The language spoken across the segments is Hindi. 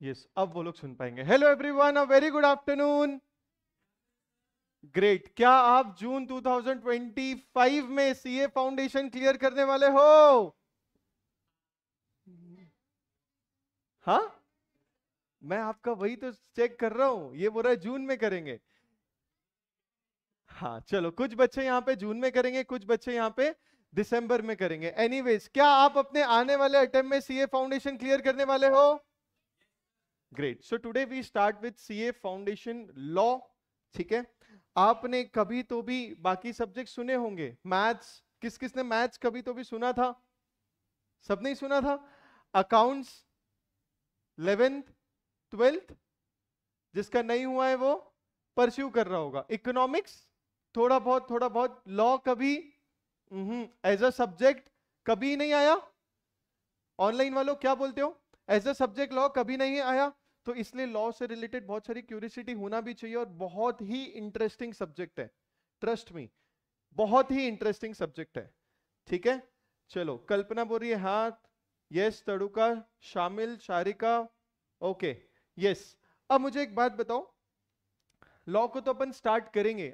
यस, अब वो लोग सुन पाएंगे। हेलो एवरीवन, अ वेरी गुड आफ्टरनून। ग्रेट। क्या आप जून 2025 में सीए फाउंडेशन क्लियर करने वाले हो? हाँ, मैं आपका वही तो चेक कर रहा हूं, ये बोल रहा है जून में करेंगे। हाँ चलो, कुछ बच्चे यहाँ पे जून में करेंगे, कुछ बच्चे यहाँ पे दिसंबर में करेंगे। एनीवेज, क्या आप अपने आने वाले अटेम्प्ट में सीए फाउंडेशन क्लियर करने वाले हो? Great. So today we start with CA foundation law. ठीक है। आपने कभी तो भी बाकी सब्जेक्ट सुने होंगे। मैथ्स, किस किसने मैथ्स कभी तो भी सुना था? सब नहीं सुना था? अकाउंट्स 11th 12th, जिसका नहीं हुआ है वो परस्यू कर रहा होगा। इकोनॉमिक्स थोड़ा बहुत, थोड़ा बहुत। लॉ कभी एज अ सब्जेक्ट कभी नहीं आया। ऑनलाइन वालों क्या बोलते हो? एज अ सब्जेक्ट लॉ कभी नहीं आया। तो इसलिए लॉ से रिलेटेड बहुत सारी क्यूरियोसिटी होना भी चाहिए, और बहुत ही इंटरेस्टिंग सब्जेक्ट है, ट्रस्ट मी, बहुत ही इंटरेस्टिंग सब्जेक्ट है। ठीक है। चलो, कल्पना बोल रही है हाथ। यस, तड़ुका शामिल, शारिका ओके, यस। अब मुझे एक बात बताओ, लॉ को तो अपन स्टार्ट करेंगे,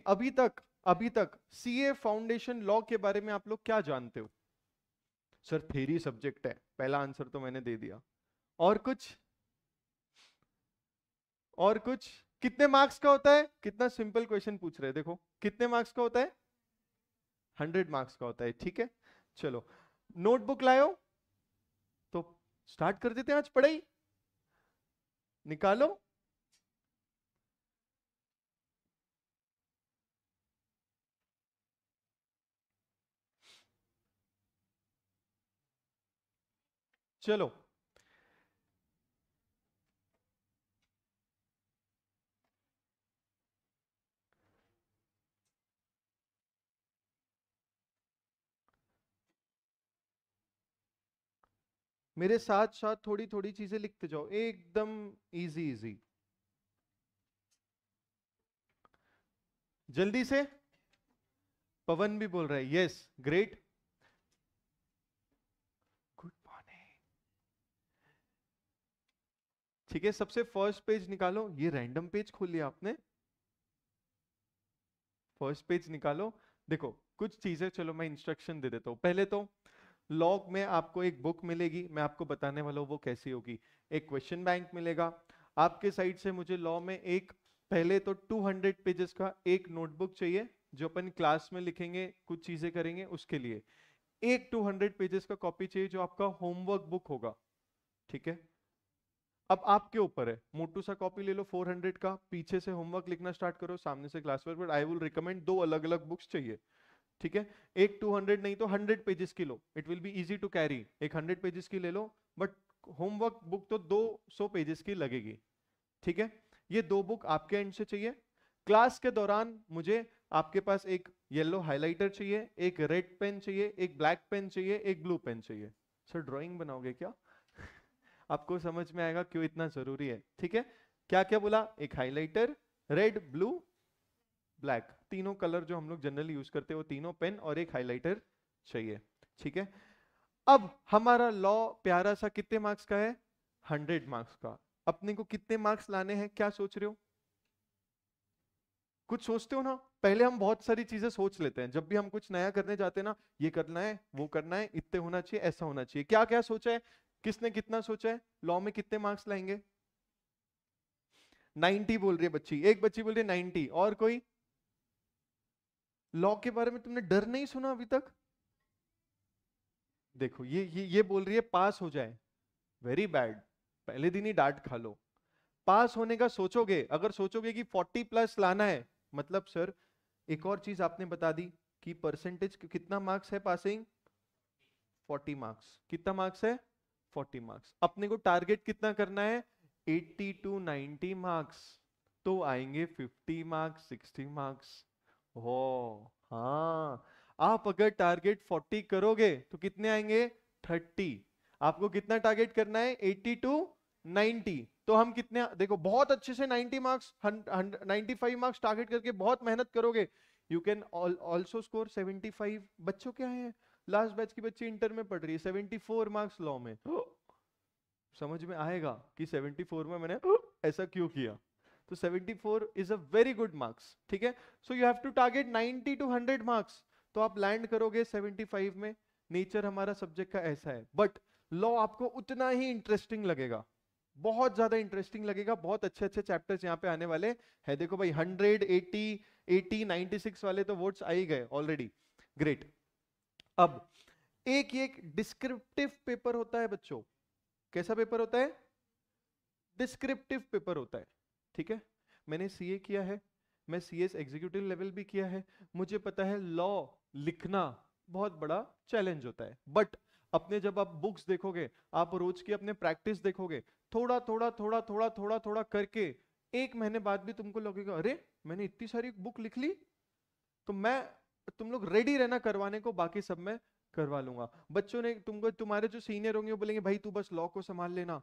अभी तक सीए फाउंडेशन लॉ के बारे में आप लोग क्या जानते हो? सर थेरी सब्जेक्ट है, पहला आंसर तो मैंने दे दिया। और कुछ? और कुछ? कितने मार्क्स का होता है? कितना सिंपल क्वेश्चन पूछ रहे हैं, देखो कितने मार्क्स का होता है? 100 मार्क्स का होता है। ठीक है। चलो, नोटबुक लाओ, तो स्टार्ट कर देते हैं आज पढ़ाई। निकालो। चलो, मेरे साथ साथ थोड़ी थोड़ी चीजें लिखते जाओ, एकदम इजी इजी, जल्दी से। पवन भी बोल रहा है यस, ग्रेट, गुड मॉर्निंग। ठीक है, सबसे फर्स्ट पेज निकालो। ये रैंडम पेज खोल लिया आपने? फर्स्ट पेज निकालो। देखो, कुछ चीजें, चलो मैं इंस्ट्रक्शन दे देता हूँ। पहले तो लॉग में आपको एक बुक मिलेगी, मैं आपको बताने वाला हूँ वो कैसी होगी। एक क्वेश्चन बैंक मिलेगा आपके साइड से। मुझे लॉ में एक, पहले तो 200 पेजेस का एक नोटबुक चाहिए, जो अपन क्लास में लिखेंगे, कुछ चीजें करेंगे उसके लिए। एक 200 पेजेस का कॉपी चाहिए, जो आपका होमवर्क बुक होगा। ठीक है। अब आपके ऊपर है, मोटू सा कॉपी ले लो 400 का, पीछे से होमवर्क लिखना स्टार्ट करो, सामने से class work. But I will recommend दो अलग अलग बुक्स चाहिए। ठीक है। एक 200 नहीं तो 100 पेजेस की लो, it will be easy to carry. एक 100 पेजेस की ले लो, बट होमवर्क बुक तो 200 पेजेस की लगेगी। ठीक है। ये दो बुक आपके एंड से चाहिए। क्लास के दौरान मुझे आपके पास एक येलो हाइलाइटर चाहिए, एक रेड पेन चाहिए, एक ब्लैक पेन चाहिए, एक ब्लू पेन चाहिए। सर ड्राइंग बनाओगे क्या? आपको समझ में आएगा क्यों इतना जरूरी है। ठीक है। क्या क्या बोला? एक हाइलाइटर, रेड, ब्लू, ब्लैक, तीनों कलर जो हम लोग जनरली यूज करते हैं, वो तीनों पेन और एक हाइलाइटर चाहिए। ठीक है। अब हमारा लॉ प्यारा सा कितने मार्क्स का है? 100 मार्क्स का। अपने को कितने मार्क्स लाने हैं, क्या सोच रहे हो? कुछ सोचते हो ना? पहले हम बहुत सारी चीजें सोच लेते हैं, जब भी हम कुछ नया करने जाते हैं ना, ये करना है, वो करना है, इतने होना चाहिए, ऐसा होना चाहिए। क्या क्या सोचा है? किसने कितना सोचा है? लॉ में कितने मार्क्स लाएंगे? 90 बोल रही है बच्ची, एक बच्ची बोल रही है 90। और कोई? लॉ के बारे में तुमने डर नहीं सुना अभी तक? देखो, ये बोल रही है पास हो जाए, वेरी बैड, पहले दिन ही डांट खा लो। पास होने का सोचोगे, अगर सोचोगे कि 40 प्लस लाना है, मतलब सर एक और चीज आपने बता दी कि परसेंटेज कितना मार्क्स है पासिंग? 40 मार्क्स। कितना मार्क्स है? 40 मार्क्स। अपने को टारगेट कितना करना है? 80 to 90 मार्क्स। तो आएंगे 50 मार्क्स, 60 मार्क्स। हो, हाँ। आप अगर टारगेट 40 करोगे तो कितने आएंगे? 30। आपको कितना टारगेट करना है? 80 to 90। तो हम कितने, देखो बहुत अच्छे से 90 मार्क्स, 95 मार्क्स टारगेट करके बहुत मेहनत करोगे, यू कैन ऑल्सो स्कोर 75। बच्चों क्या है, लास्ट बैच की बच्ची इंटर में पढ़ रही है, 74 मार्क्स लॉ में। समझ में आएगा कि 74 में मैंने ऐसा क्यों किया। तो 74 is a very good marks, ठीक है। So you have to target 90 to 100 marks, तो आप लैंड करोगे 75 में। नेचर हमारा सब्जेक्ट का ऐसा है, बट लॉ आपको उतना ही इंटरेस्टिंग लगेगा, बहुत ज्यादा इंटरेस्टिंग लगेगा। बहुत अच्छे अच्छे चैप्टर्स यहाँ पे आने वाले हैं। देखो भाई 100, 80, 96 वाले तो वोट्स आ ही गए ऑलरेडी, ग्रेट। अब एक डिस्क्रिप्टिव पेपर होता है बच्चों। कैसा पेपर होता है? डिस्क्रिप्टिव पेपर होता है, ठीक है। मैंने सीए किया है, मैं सीएस एग्जीक्यूटिव लेवल भी किया है, मुझे पता है लॉ लिखना बहुत बड़ा चैलेंज होता है। बट अपने जब आप बुक्स देखोगे, आप रोज की अपने प्रैक्टिस देखोगे, थोड़ा थोड़ा थोड़ा थोड़ा थोड़ा थोड़ा करके 1 महीने बाद भी तुमको लगेगा अरे मैंने इतनी सारी बुक लिख ली। तो मैं, तुम लोग रेडी रहना करवाने को, बाकी सब मैं करवा लूंगा। बच्चों ने तुमको, तुम्हारे जो सीनियर होंगे वो बोलेंगे भाई तू बस लॉ को संभाल लेना,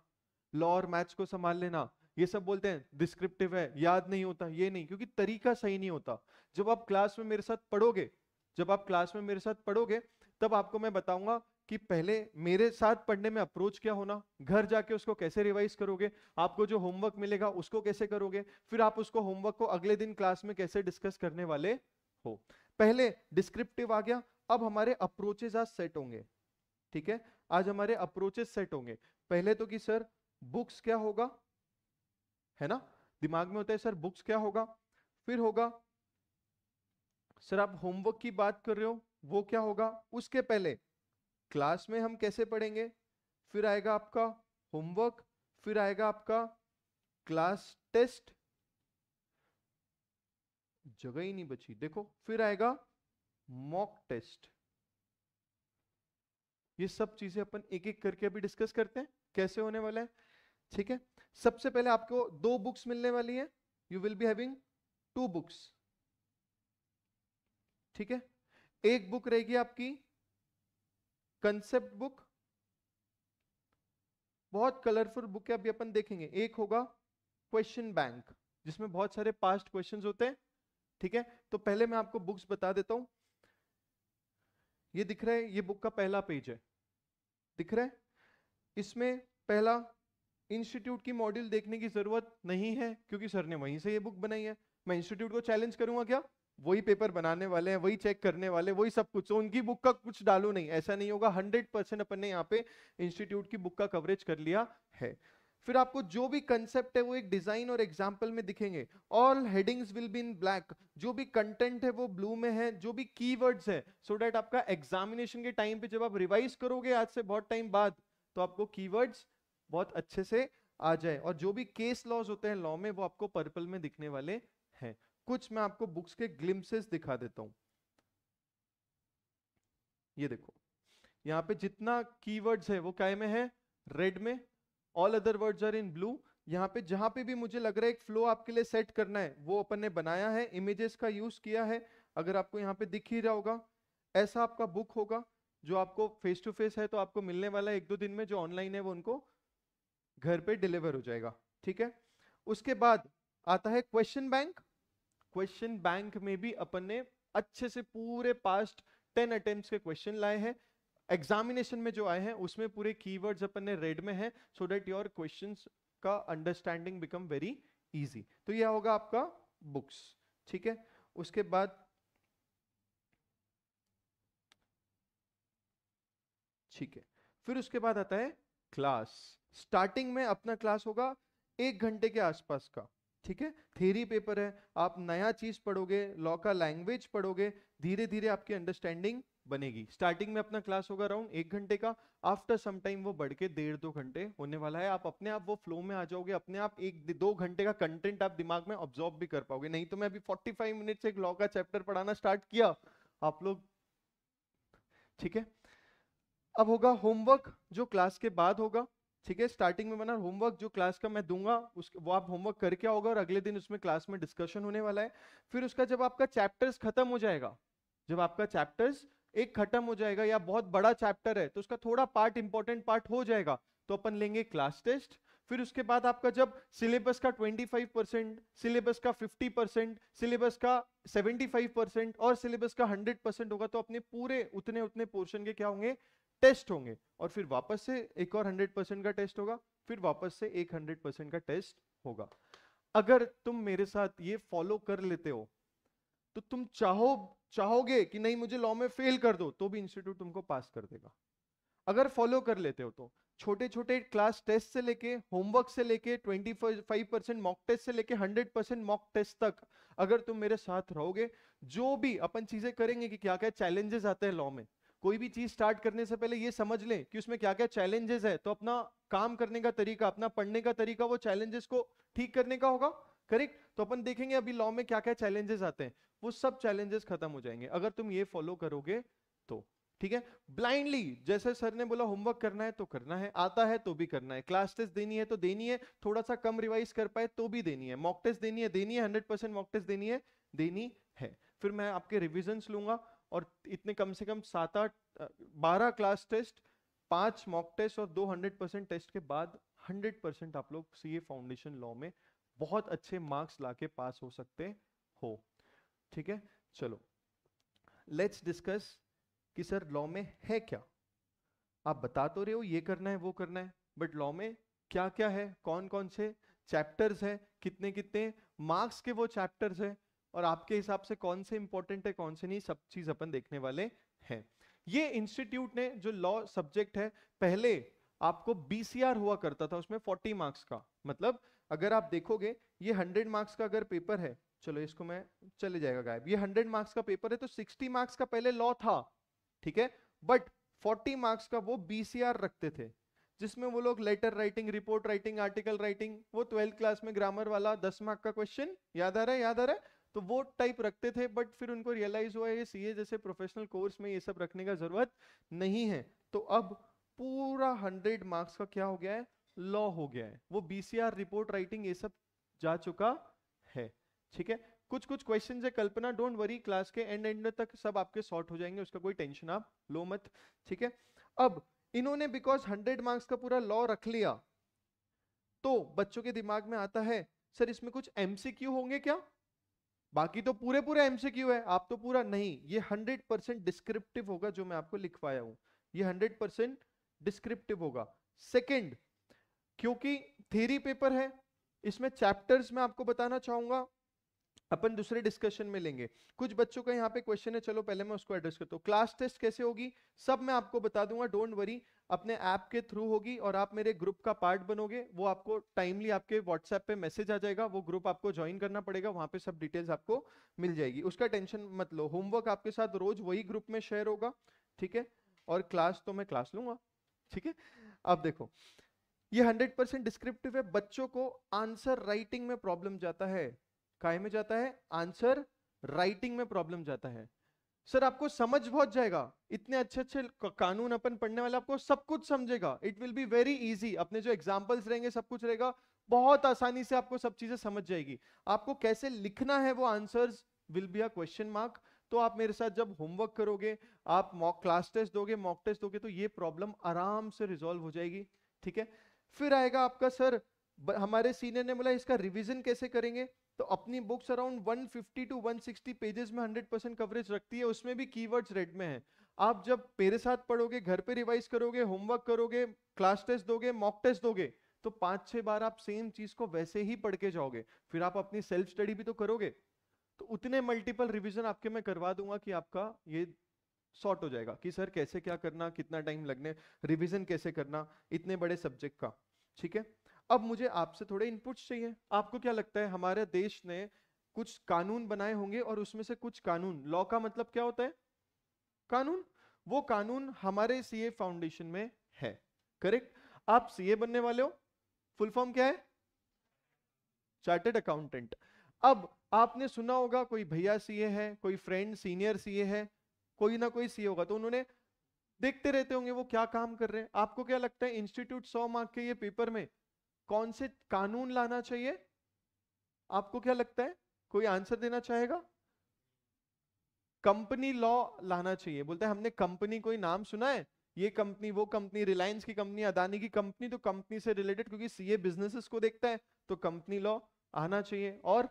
लॉ और मैथ्स को संभाल लेना। ये सब बोलते हैं डिस्क्रिप्टिव है, याद नहीं होता, ये नहीं, क्योंकि तरीका सही नहीं होता। जब आप क्लास में मेरे साथ पढ़ोगे, जब आप क्लास में मेरे साथ पढ़ोगे, तब आपको मैं बताऊंगा कि पहले मेरे साथ पढ़ने में अप्रोच क्या होना, घर जाके उसको कैसे रिवाइज करोगे, आपको जो होमवर्क मिलेगा उसको कैसे करोगे, फिर आप उसको होमवर्क को अगले दिन क्लास में कैसे डिस्कस करने वाले हो। पहले डिस्क्रिप्टिव आ गया, अब हमारे अप्रोचेस आज सेट होंगे, ठीक है। आज हमारे अप्रोचेस सेट होंगे। पहले तो कि सर बुक्स क्या होगा, है ना, दिमाग में होता है सर बुक्स क्या होगा। फिर होगा सर आप होमवर्क की बात कर रहे हो, वो क्या होगा। उसके पहले क्लास में हम कैसे पढ़ेंगे, फिर आएगा आपका होमवर्क, फिर आएगा आपका क्लास टेस्ट, जगह ही नहीं बची देखो, फिर आएगा मॉक टेस्ट। ये सब चीजें अपन एक एक करके अभी डिस्कस करते हैं कैसे होने वाला है, ठीक है। सबसे पहले आपको 2 बुक्स मिलने वाली है, you will be having 2 books, ठीक है। एक बुक रहेगी आपकी कंसेप्ट बुक, बहुत कलरफुल बुक है, अभी अपन देखेंगे। एक होगा क्वेश्चन बैंक, जिसमें बहुत सारे पास्ट क्वेश्चंस होते हैं, ठीक है। तो पहले मैं आपको बुक्स बता देता हूं। ये दिख रहा है, ये बुक का पहला पेज है, दिख रहा है। इसमें पहला इंस्टीट्यूट की मॉड्यूल देखने की जरूरत नहीं है, क्योंकि सर ने वहीं से ये बुक बनाई है। मैं इंस्टीट्यूट को चैलेंज करूंगा क्या, वही पेपर बनाने वाले हैं, वही चेक करने वाले, वही सब कुछ, तो उनकी बुक का कुछ डालू नहीं, ऐसा नहीं होगा। 100% अपन ने यहाँ पे इंस्टीट्यूट की बुक का कवरेज कर लिया है। फिर आपको जो भी कंसेप्ट है वो एक डिजाइन और एग्जाम्पल में दिखेंगे। All headings will be in black, जो भी कंटेंट है वो ब्लू में है, जो भी कीवर्ड्स है, सो दैट आपका एग्जामिनेशन के टाइम पे जब आप रिवाइज करोगे आज से बहुत टाइम बाद, तो आपको कीवर्ड्स बहुत अच्छे से आ जाए। और जो भी केस लॉज होते हैं लॉ में, वो आपको पर्पल में दिखने वाले हैं। कुछ मैं आपको बुक्स के ग्लिम्सेस दिखा देता हूं। ये देखो, यहाँ पे जितना कीवर्ड्स है वो क्या में है, रेड में, all other words are in blue. यहाँ पे जहां पे भी मुझे लग रहा है एक फ्लो आपके लिए सेट करना है, वो अपन ने बनाया है, इमेजेस का यूज किया है। अगर आपको यहाँ पे दिख ही रहा होगा, ऐसा आपका बुक होगा, जो आपको फेस टू फेस है तो आपको मिलने वाला है 1-2 दिन में, जो ऑनलाइन है वो उनको घर पे डिलीवर हो जाएगा, ठीक है। उसके बाद आता है क्वेश्चन बैंक। क्वेश्चन बैंक में भी अपन ने अच्छे से पूरे पास्ट 10 अटेम्प्ट्स के क्वेश्चन लाए हैं। एग्जामिनेशन में जो आए हैं उसमें पूरे कीवर्ड्स अपन ने रेड में है, सो दैट योर क्वेश्चंस का अंडरस्टैंडिंग बिकम वेरी इजी। तो यह होगा आपका बुक्स, ठीक है। उसके बाद ठीक है, फिर उसके बाद आता है क्लास। स्टार्टिंग में अपना क्लास होगा 1 घंटे के आसपास का, ठीक है। थ्योरी पेपर है, आप नया चीज पढ़ोगे, लॉ का लैंग्वेज पढ़ोगे, धीरे धीरे आपकी अंडरस्टैंडिंग बनेगी। स्टार्टिंग में अपना क्लास होगा अराउंड 1 घंटे का, आफ्टर सम टाइम वो बढ़ के 1.5-2 घंटे होने वाला है। आप अपने आप वो फ्लो में आ जाओगे, अपने आप 1-2 घंटे का कंटेंट आप दिमाग में ऑब्जॉर्व भी कर पाओगे। नहीं तो मैं अभी 45 मिनट से एक लॉ का चैप्टर पढ़ाना स्टार्ट किया आप लोग, ठीक है। अब होगा होमवर्क, जो क्लास के बाद होगा, ठीक है। स्टार्टिंग में बना होमवर्क जो क्लास का मैं दूंगा, उस वो आप होमवर्क करके आओगे, और अगले दिन उसमें क्लास में डिस्कशन होने वाला है। फिर उसका जब आपका चैप्टर्स खत्म हो जाएगा, जब आपका चैप्टर्स एक खत्म हो जाएगा, या बहुत बड़ा चैप्टर है तो उसका थोड़ा पार्ट, इंपॉर्टेंट पार्ट हो जाएगा, तो अपन लेंगे क्लास टेस्ट। फिर उसके बाद आपका जब सिलेबस का 25%, सिलेबस का 50%, सिलेबस का 75% और सिलेबस का 100% होगा, तो अपने पूरे उतने उतने पोर्शन के क्या होंगे, टेस्ट होंगे, और फिर वापस से एक और 100% का टेस्ट होगा, फिर वापस से एक 100% का टेस्ट होगा। अगर तुम मेरे साथ ये फॉलो कर लेते हो तो तुम चाहोगे कि नहीं मुझे लॉ में फेल कर दो, तो भी इंस्टीट्यूट तुमको पास कर देगा, अगर फॉलो कर लेते हो तो। छोटे छोटे क्लास टेस्ट से लेके, होमवर्क से लेके, 25% मॉक टेस्ट से लेके 100% मॉक टेस्ट तक, अगर तुम मेरे साथ रहोगे, जो भी अपन चीजें करेंगे कि क्या क्या चैलेंजेस आते हैं लॉ में, कोई भी चीज स्टार्ट करने से पहले ये समझ लें कि उसमें क्या क्या चैलेंजेस है, तो अपना काम करने का तरीका, अपना पढ़ने का तरीका वो चैलेंजेस को ठीक करने का होगा। करेक्ट? तो अपन देखेंगे अभी लॉ में क्या क्या चैलेंजेस आते हैं, वो सब चैलेंजेस खत्म हो जाएंगे अगर तुम ये फॉलो करोगे तो। ठीक है? ब्लाइंडली जैसे सर ने बोला होमवर्क करना है तो करना है, आता है तो भी करना है, क्लास टेस्ट देनी है तो देनी है, थोड़ा सा कम रिवाइज कर पाए तो भी देनी है, मॉक टेस्ट देनी है, 100% मॉक टेस्ट देनी है। फिर मैं आपके रिविजन्स लूंगा, और इतने कम से कम 7-8-12 क्लास टेस्ट, 5 मॉक टेस्ट और 2 100% टेस्ट के बाद 100% आप लोग सीए फाउंडेशन लॉ में बहुत अच्छे मार्क्स लाके पास हो सकते हो। ठीक है? चलो लेट्स डिस्कस कि सर लॉ में है क्या। आप बता तो रहे हो ये करना है वो करना है, बट लॉ में क्या क्या है, कौन कौन से चैप्टर्स है, कितने कितने मार्क्स के वो चैप्टर्स है, और आपके हिसाब से कौन से इंपॉर्टेंट है कौन से नहीं, सब चीज अपन देखने वाले हैं। ये इंस्टीट्यूट ने जो लॉ सब्जेक्ट है, पहले आपको बीसीआर हुआ करता था, उसमें 40 मार्क्स का, मतलब अगर आप देखोगे ये 100 मार्क्स का अगर पेपर है, चलो इसको मैं चले जाएगा गायब, ये 100 मार्क्स का पेपर है तो 60 मार्क्स का पहले लॉ था। ठीक है? बट 40 मार्क्स का वो बीसीआर रखते थे, जिसमें वो लोग letter writing, report writing, article writing, वो 12th क्लास में ग्रामर वाला 10 मार्क का क्वेश्चन याद आ रहा है, याद आ रहा है, तो वो टाइप रखते थे। बट फिर उनको रियलाइज हुआ ये सीए जैसे प्रोफेशनल कोर्स में ये सब रखने का जरूरत नहीं है, तो अब पूरा 100 मार्क्स का क्या हो गया है, लॉ हो गया है, वो बीसीआर, रिपोर्ट राइटिंग ये सब जा चुका है। ठीक है? कुछ कुछ क्वेश्चंस है, कल्पना डोंट वरी, क्लास के एंड तक सब आपके सॉर्ट हो जाएंगे, उसका कोई टेंशन आप लो मत। ठीक है? अब इन्होंने बिकॉज 100 मार्क्स का पूरा लॉ रख लिया, तो बच्चों के दिमाग में आता है सर इसमें कुछ एमसीक्यू होंगे क्या, बाकी तो पूरे पूरे एमसीक्यू है, आप तो पूरा नहीं, ये 100% डिस्क्रिप्टिव होगा जो मैं आपको लिखवाया हूं, ये 100% डिस्क्रिप्टिव होगा। सेकंड, क्योंकि थ्योरी पेपर है, इसमें चैप्टर्स मैं आपको बताना चाहूंगा, अपन दूसरे डिस्कशन में लेंगे। कुछ बच्चों का यहाँ पे क्वेश्चन है, चलो पहले मैं उसको एड्रेस करता हूँ। क्लास टेस्ट कैसे होगी सब मैं आपको बता दूंगा, डोंट वरी, अपने ऐप के थ्रू होगी, और आप मेरे ग्रुप का पार्ट बनोगे, वो आपको टाइमली आपके व्हाट्सएप पे मैसेज आ जाएगा, वो ग्रुप आपको ज्वाइन करना पड़ेगा, वहां पे सब डिटेल्स आपको मिल जाएगी, उसका टेंशन मत लो। होमवर्क आपके साथ रोज वही ग्रुप में शेयर होगा। ठीक है? और क्लास तो मैं क्लास लूंगा। ठीक है? अब देखो ये 100% डिस्क्रिप्टिव है, बच्चों को आंसर राइटिंग में प्रॉब्लम जाता है, काय में जाता है, आंसर राइटिंग में प्रॉब्लम जाता है। सर आपको समझ बहुत जाएगा, इतने अच्छे अच्छे कानून अपन पढ़ने वाले, आपको सब कुछ समझेगा, it will be very easy, अपने जो एग्जांपल्स रहेंगे सब कुछ रहेगा, बहुत आसानी से आपको सब चीजें समझ जाएगी। आपको कैसे लिखना है वो answers will be a question mark. तो आप मेरे साथ जब होमवर्क करोगे, आप मॉक क्लास टेस्ट दोगे, मॉक टेस्ट दोगे, तो ये प्रॉब्लम आराम से रिजॉल्व हो जाएगी। ठीक है? फिर आएगा आपका सर, हमारे सीनियर ने बोला इसका रिवीजन कैसे करेंगे, तो अपनी बुक्स अराउंड 150 to 160 पेजेस में 100% कवरेज रखती है, उसमें भी कीवर्ड्स रेड में है। आप जब मेरे साथ पढ़ोगे, घर पे रिवाइज करोगे, होमवर्क करोगे, क्लास टेस्ट दोगे, मॉक टेस्ट दोगे, तो 5-6 बार आप सेम चीज को वैसे ही पढ़ के जाओगे, फिर आप अपनी सेल्फ स्टडी भी तो करोगे, तो उतने मल्टीपल रिवीजन आपके मैं करवा दूंगा कि आपका ये सॉर्ट हो जाएगा कि सर कैसे क्या करना, कितना टाइम लगने, रिवीजन कैसे करना इतने बड़े सब्जेक्ट का। ठीक है? अब मुझे आपसे थोड़े इनपुट्स चाहिए, आपको क्या लगता है हमारे देश ने कुछ कानून बनाए होंगे, और उसमें से कुछ कानून, लॉ का मतलब क्या होता है, कानून, वो कानून हमारे सीए फाउंडेशन में है। करेक्ट? आप सीए बनने वाले हो, फुल फॉर्म क्या है, चार्टेड अकाउंटेंट। अब आपने सुना होगा कोई भैया सीए है, कोई फ्रेंड सीनियर सीए है, कोई ना कोई सीए होगा, तो उन्होंने देखते रहते होंगे वो क्या काम कर रहे हैं। आपको क्या लगता है इंस्टीट्यूट 100 मार्क के ये पेपर में कौन से कानून लाना चाहिए, आपको क्या लगता है, कोई आंसर देना चाहेगा? कंपनी लॉ लाना चाहिए, बोलते हैं हमने कंपनी, कोई नाम सुना है, ये कंपनी, वो कंपनी, रिलायंस की कंपनी, अदानी की कंपनी, तो कंपनी से रिलेटेड, क्योंकि सीए बिजनेसेस को देखता है, तो कंपनी लॉ आना चाहिए। और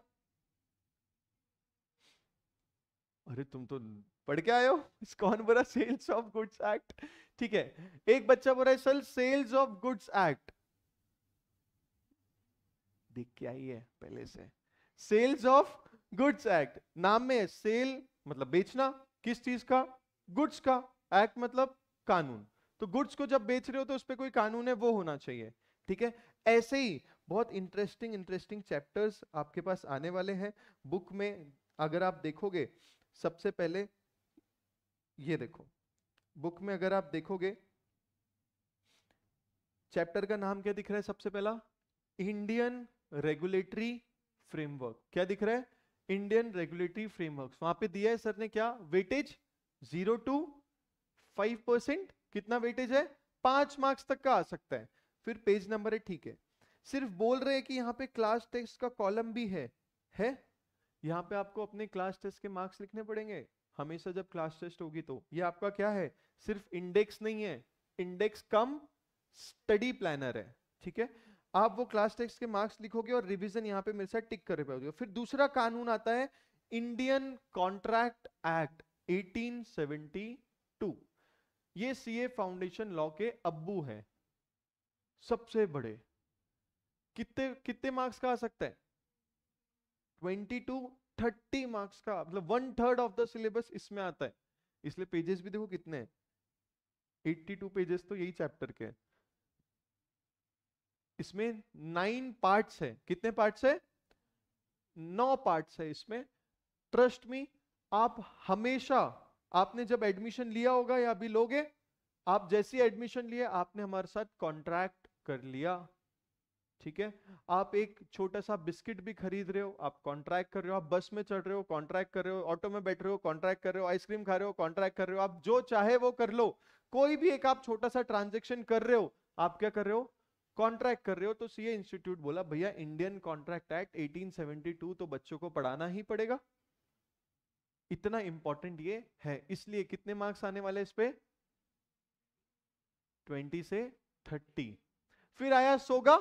अरे तुम तो पढ़ के आए हो? कौन बोला सेल्स ऑफ गुड्स एक्ट? ठीक है, एक बच्चा बोल रहा है sir sales of goods act, दिख क्या ही है पहले से, सेल्स ऑफ गुड्स एक्ट, नाम में है सेल मतलब बेचना, किस चीज का? गुड्स का, एक्ट मतलब कानून, तो गुड्स को जब बेच रहे हो तो उस पर कोई कानून है वो होना चाहिए। ठीक है, ऐसे ही बहुत इंटरेस्टिंग इंटरेस्टिंग चैप्टर्स आपके पास आने वाले हैं बुक में। अगर आप देखोगे सबसे पहले ये देखो, बुक में अगर आप देखोगे चैप्टर का नाम क्या दिख रहा है सबसे पहला? Indian regulatory framework. क्या दिख रहा है? Indian regulatory framework. वहां पे दिया है सर ने क्या वेटेज? 0 to 5%। कितना वेटेज है? 5 मार्क्स तक का आ सकता है। फिर पेज नंबर है, ठीक है, सिर्फ बोल रहे हैं कि यहाँ पे क्लास टेस्ट का कॉलम भी है। यहाँ पे आपको अपने क्लास टेस्ट के मार्क्स लिखने पड़ेंगे हमेशा जब क्लास टेस्ट होगी। तो ये आपका क्या है? सिर्फ इंडेक्स नहीं है, इंडेक्स कम स्टडी प्लानर है। ठीक है, आप वो क्लास टेस्ट के मार्क्स लिखोगे और रिवीजन यहाँ पे मेरे साथ टिक कर पाओगे। फिर दूसरा कानून आता है इंडियन कॉन्ट्रैक्ट एक्ट 1872। ये सीए फाउंडेशन लॉ के अब्बू हैं, सबसे बड़े। कितने कितने मार्क्स का आ सकता है? 20 to 30 मार्क्स का, मतलब 1/3 ऑफ द सिलेबस इसमें आता है। इसलिए पेजेस भी देखो कितने हैं, 82 पेजेस तो यही चैप्टर के हैं। इसमें 9 पार्ट्स है। कितने पार्ट्स है? 9 पार्ट्स है इसमें। ट्रस्ट मी, आप हमेशा, आपने जब एडमिशन लिया होगा या अभी लोगे, आप जैसी एडमिशन लिए आपने हमारे साथ कॉन्ट्रैक्ट कर लिया। ठीक है, आप एक छोटा सा बिस्किट भी खरीद रहे हो, आप कॉन्ट्रैक्ट कर रहे हो, आप बस में चढ़ रहे हो कॉन्ट्रैक्ट कर रहे हो, ऑटो में बैठ रहे हो कॉन्ट्रैक्ट कर रहे हो, आइसक्रीम खा रहे हो कॉन्ट्रैक्ट कर रहे हो, आप जो चाहे वो कर लो। कोई भी एक आप छोटा सा ट्रांजेक्शन कर रहे हो, आप क्या कर रहे हो? कॉन्ट्रैक्ट कर रहे हो। तो सीए इंस्टीट्यूट बोला भैया इंडियन कॉन्ट्रैक्ट एक्ट 1872 तो बच्चों को पढ़ाना ही पड़ेगा, इतना इंपॉर्टेंट ये है। इसलिए कितने मार्क्स आने वाले इस पे? 20 से 30। फिर आया सोगा,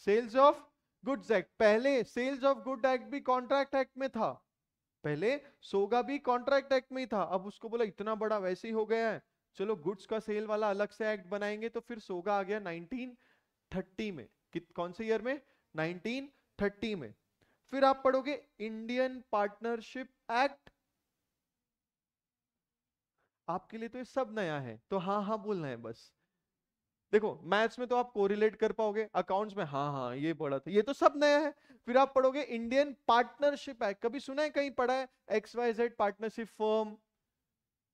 सेल्स ऑफ गुड्स एक्ट। पहले सेल्स ऑफ गुड एक्ट भी कॉन्ट्रैक्ट एक्ट में था, पहले सोगा भी कॉन्ट्रैक्ट एक्ट में ही था। अब उसको बोला इतना बड़ा वैसे ही हो गया है, चलो गुड्स का सेल वाला अलग से एक्ट बनाएंगे। तो फिर सोगा आ गया 1930 में। कौन से ईयर में? 1930 में। फिर आप पढ़ोगे इंडियन पार्टनरशिप एक्ट। आपके लिए तो ये सब नया है, तो हाँ हाँ बोलना है बस। देखो मैथ्स में तो आप कोरिलेट कर पाओगे, अकाउंट्स में हाँ हाँ ये पढ़ा था, ये तो सब नया है। फिर आप पढ़ोगे इंडियन पार्टनरशिप एक्ट। कभी सुना है, कहीं पढ़ा है? XYZ partnership firm,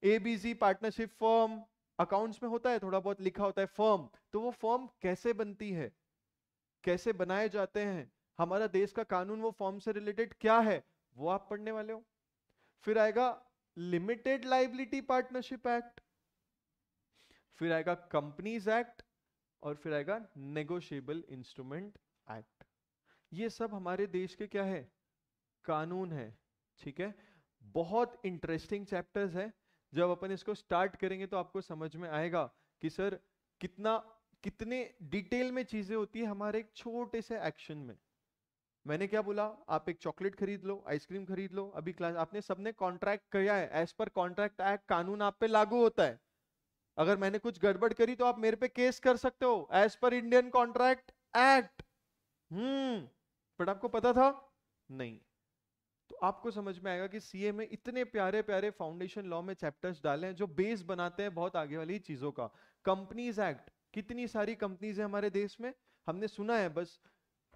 ABC partnership firm. Accounts में होता है, थोड़ा बहुत लिखा होता है फर्म। तो वो फर्म कैसे बनती है, कैसे बनाए जाते हैं, हमारा देश का कानून वो फर्म से रिलेटेड क्या है, वो आप पढ़ने वाले हो। फिर आएगा लिमिटेड लाइबिलिटी पार्टनरशिप एक्ट, फिर आएगा कंपनीज एक्ट, और फिर आएगा नेगोशिएबल इंस्ट्रूमेंट एक्ट। ये सब हमारे देश के क्या है? कानून है। ठीक है, बहुत इंटरेस्टिंग चैप्टर्स है। जब अपन इसको स्टार्ट करेंगे तो आपको समझ में आएगा कि सर कितने डिटेल में चीजें होती है हमारे एक छोटे से एक्शन में। मैंने क्या बोला? आप एक चॉकलेट खरीद लो, आइसक्रीम खरीद लो, अभी क्लास आपने सबने कॉन्ट्रैक्ट किया है, एज पर कॉन्ट्रैक्ट एक्ट कानून आप पे लागू होता है। अगर मैंने कुछ गड़बड़ करी तो आप मेरे पे केस कर सकते हो as per Indian contract act. But आपको पता था? नहीं। तो आपको समझ में आएगा कि सीए में इतने प्यारे प्यारे फाउंडेशन लॉ में चैप्टर्स डाले हैं जो बेस बनाते हैं बहुत आगे वाली चीजों का। कंपनीज एक्ट, कितनी सारी कंपनीज है हमारे देश में, हमने सुना है बस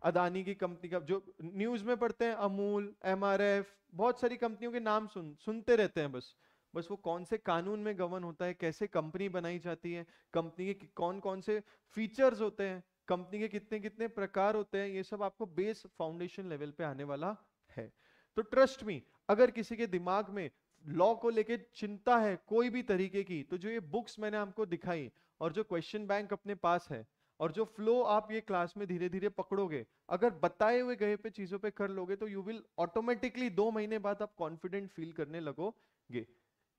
अदानी की कंपनी का, जो न्यूज में पढ़ते हैं अमूल, MRF, बहुत सारी कंपनियों के नाम सुनते रहते हैं बस वो कौन से कानून में गवर्न होता है, कैसे कंपनी बनाई जाती है, कंपनी के कौन कौन से फीचर्स होते हैं, कंपनी के कितने कितने प्रकार होते हैं, ये सब आपको बेस फाउंडेशन लेवल पे आने वाला है। तो ट्रस्ट मी, अगर किसी के दिमाग में लॉ को लेके चिंता है कोई भी तरीके की, तो जो ये बुक्स मैंने आपको दिखाई और जो क्वेश्चन बैंक अपने पास है और जो फ्लो आप ये क्लास में धीरे धीरे पकड़ोगे, अगर बताए हुए गए पे चीजों पे कर लोगे तो यू विल ऑटोमेटिकली 2 महीने बाद आप कॉन्फिडेंट फील करने लगोगे।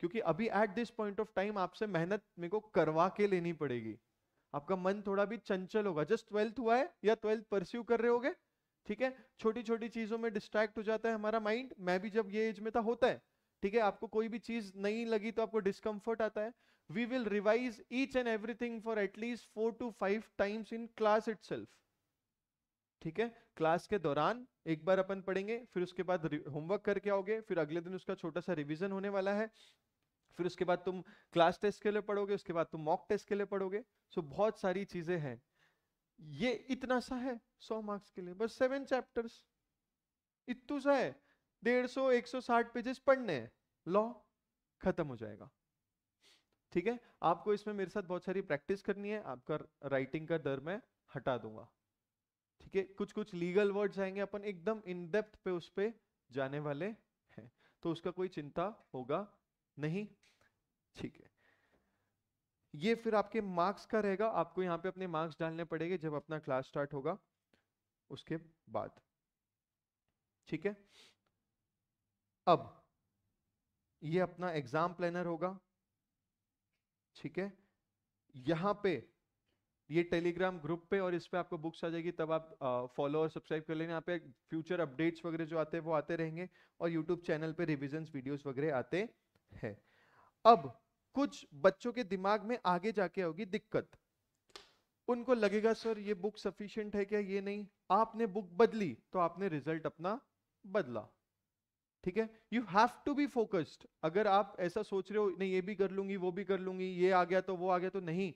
क्योंकि अभी at this point of time आपसे मेहनत मेरे को करवा के लेनी पड़ेगी। आपका मन थोड़ा भी चंचल होगा, जस्ट 12th हुआ है या 12th परस्यू कर रहे होगे। ठीक है, छोटी छोटी चीजों में डिस्ट्रैक्ट हो जाता है हमारा माइंड, मैं भी जब ये एज में था होता है। ठीक है, आपको कोई भी चीज नहीं लगी तो आपको डिस्कंफर्ट आता है, we will revise each and everything for at least 4 to 5 times in class itself. ठीक है, क्लास के दौरान एक बार अपन पढ़ेंगे, फिर उसके बाद होमवर्क करके आओगे, फिर अगले दिन उसका छोटा सा रिवीजन होने वाला है, फिर उसके बाद तुम क्लास टेस्ट के लिए पढ़ोगे, उसके बाद तुम मॉक टेस्ट के लिए पढ़ोगे। सो बहुत सारी चीजें हैं। ये इतना सा है 100 मार्क्स के लिए, बस 7 चैप्टर्स, इतू सा है। 150-160 पेजेस पढ़ने हैं, लॉ खत्म हो जाएगा। ठीक है, आपको इसमें मेरे साथ बहुत सारी प्रैक्टिस करनी है, आपका राइटिंग का डर मैं हटा दूंगा। ठीक है, कुछ कुछ लीगल वर्ड्स आएंगे, अपन एकदम इन डेप्थ पे उस पे जाने वाले हैं, तो उसका कोई चिंता होगा नहीं। ठीक है, ये फिर आपके मार्क्स का रहेगा, आपको यहाँ पे अपने मार्क्स डालने पड़ेंगे जब अपना क्लास स्टार्ट होगा उसके बाद। ठीक है, अब ये अपना एग्जाम प्लानर होगा। ठीक है, यहाँ पे ये टेलीग्राम ग्रुप पे और इस पे आपको बुक्स आ जाएगी, तब आप फॉलो और सब्सक्राइब कर लेना। यहाँ पे फ्यूचर अपडेट्स वगैरह जो आते हैं वो आते रहेंगे, और यूट्यूब चैनल पे रिविजन्स वीडियोस वगैरह आते हैं। अब कुछ बच्चों के दिमाग में आगे जाके होगी दिक्कत, उनको लगेगा सर ये बुक सफिशिएंट है क्या, ये नहीं। आपने बुक बदली तो आपने रिजल्ट अपना बदला। ठीक है, you have to be focused. अगर आप ऐसा सोच रहे हो नहीं ये भी कर लूंगी वो भी कर लूंगी, ये आ गया तो वो आ गया, तो नहीं।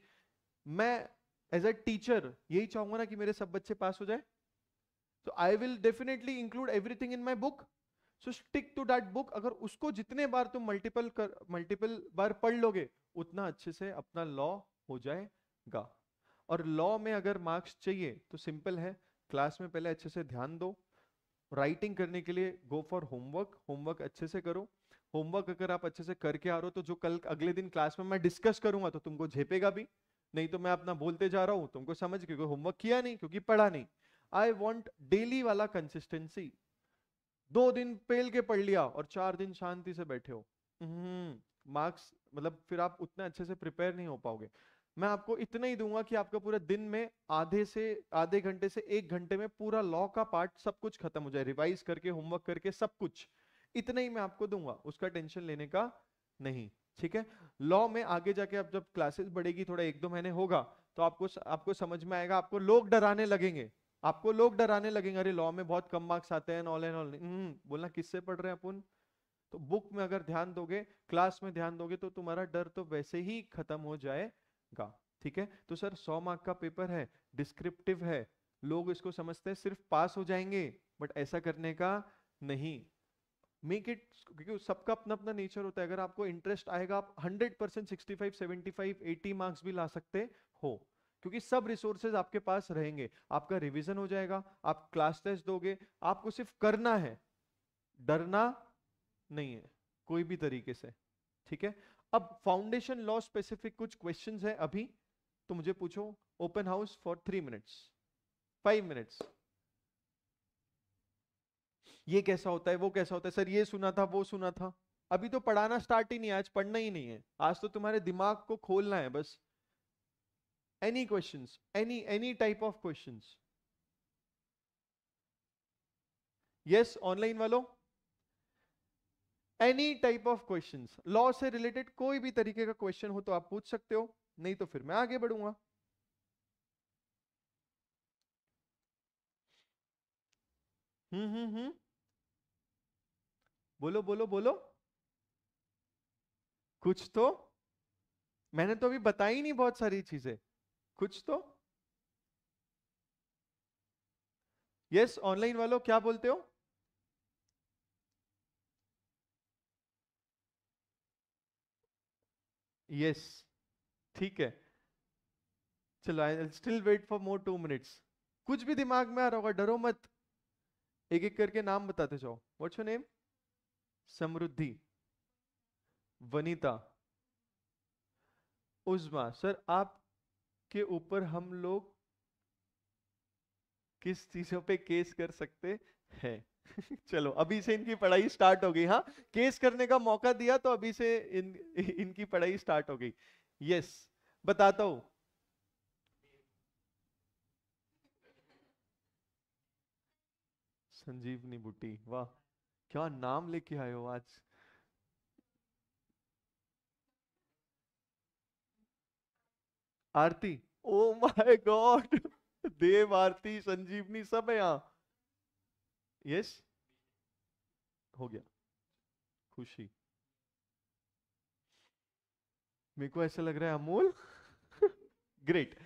मैं एज अ टीचर यही चाहूंगा ना कि मेरे सब बच्चे पास हो जाए, तो I will definitely include everything in my book. So stick to that book. अगर उसको जितने बार तुम मल्टीपल बार पढ़ लोगे, उतना अच्छे से अपना लॉ हो जाएगा। और लॉ में अगर मार्क्स चाहिए तो सिंपल है, क्लास में पहले अच्छे से ध्यान दो, राइटिंग करने के लिए गो फॉर होमवर्क, होमवर्क अच्छे से करो। होमवर्क अगर आप अच्छे से करके आ रहे हो तो जो कल अगले दिन क्लास में मैं डिस्कस करूंगा तो तुमको झेपेगा भी, नहीं तो मैं अपना बोलते जा रहा हूं तुमको समझ, क्योंकि होमवर्क किया नहीं, क्योंकि पढ़ा नहीं। आई वॉन्ट डेली वाला कंसिस्टेंसी। 2 दिन पेल के पढ़ लिया और 4 दिन शांति से बैठे हो, मार्क्स मतलब फिर आप उतने अच्छे से प्रिपेयर नहीं हो पाओगे। मैं आपको इतना ही दूंगा कि आपका पूरा दिन में आधे घंटे से 1 घंटे में पूरा लॉ का पार्ट सब कुछ खत्म हो जाए, रिवाइज करके होमवर्क करके सब कुछ, इतना ही मैं आपको दूंगा, उसका टेंशन लेने का नहीं। ठीक है, लॉ में आगे जाके आप जब क्लासेस बढ़ेगी, थोड़ा 1-2 महीने होगा, तो आपको समझ में आएगा, आपको लोग डराने लगेंगे, आपको लोग डराने लगेंगे, अरे लॉ में बहुत कम मार्क्स आते हैं, ऑल एंड ऑल। बोलना किससे पढ़ रहे हैं अपन। तो बुक में अगर ध्यान दोगे, क्लास में ध्यान दोगे, तो तुम्हारा डर तो वैसे ही खत्म हो जाएगा। ठीक है, तो सर 100 मार्क का पेपर है, डिस्क्रिप्टिव है, लोग इसको समझते हैं सिर्फ पास हो जाएंगे, बट ऐसा करने का नहीं। मेक इट, क्योंकि सबका अपना अपना नेचर होता है, अगर आपको इंटरेस्ट आएगा आप 100% 65, 75, 80 मार्क्स भी ला सकते हो, क्योंकि सब रिसोर्सेज आपके पास रहेंगे, आपका रिवीजन हो जाएगा, आप क्लास टेस्ट दोगे, आपको सिर्फ करना है, डरना नहीं है कोई भी तरीके से। ठीक है, अब फाउंडेशन लॉ स्पेसिफिक कुछ क्वेश्चंस है अभी, तो मुझे पूछो, open house for 3 minutes, 5 minutes. ये कैसा होता है वो कैसा होता है, सर ये सुना था वो सुना था, अभी तो पढ़ाना स्टार्ट ही नहीं है, आज पढ़ना ही नहीं है, आज तो तुम्हारे दिमाग को खोलना है बस। Any questions, any type of questions. Yes, online वालों, any type of questions, law से रिलेटेड कोई भी तरीके का क्वेश्चन हो तो आप पूछ सकते हो, नहीं तो फिर मैं आगे बढ़ूंगा। हम्म। बोलो बोलो बोलो, कुछ तो, मैंने तो अभी बताई नहीं बहुत सारी चीजें, कुछ तो। यस, ऑनलाइन वालों क्या बोलते हो। यस, ठीक है, चलो I still wait for more 2 minutes. कुछ भी दिमाग में आ रहा होगा डरो मत, एक एक करके नाम बताते जाओ। What's your name. Samriddhi, Vanita, Uzma. Sir आपके ऊपर हम लोग किस चीजों पे केस कर सकते हैं। चलो अभी से इनकी पढ़ाई स्टार्ट हो गई, हाँ, केस करने का मौका दिया तो अभी से इनकी पढ़ाई स्टार्ट हो गई। यस, बताता हूं। संजीवनी बुटी, वाह, क्या नाम लेके आए हो आज। आरती, ओ माय गॉड, देव, आरती, संजीवनी सब है यहाँ। यस, हो गया। खुशी, मेरे को ऐसा लग रहा है अमोल। ग्रेट।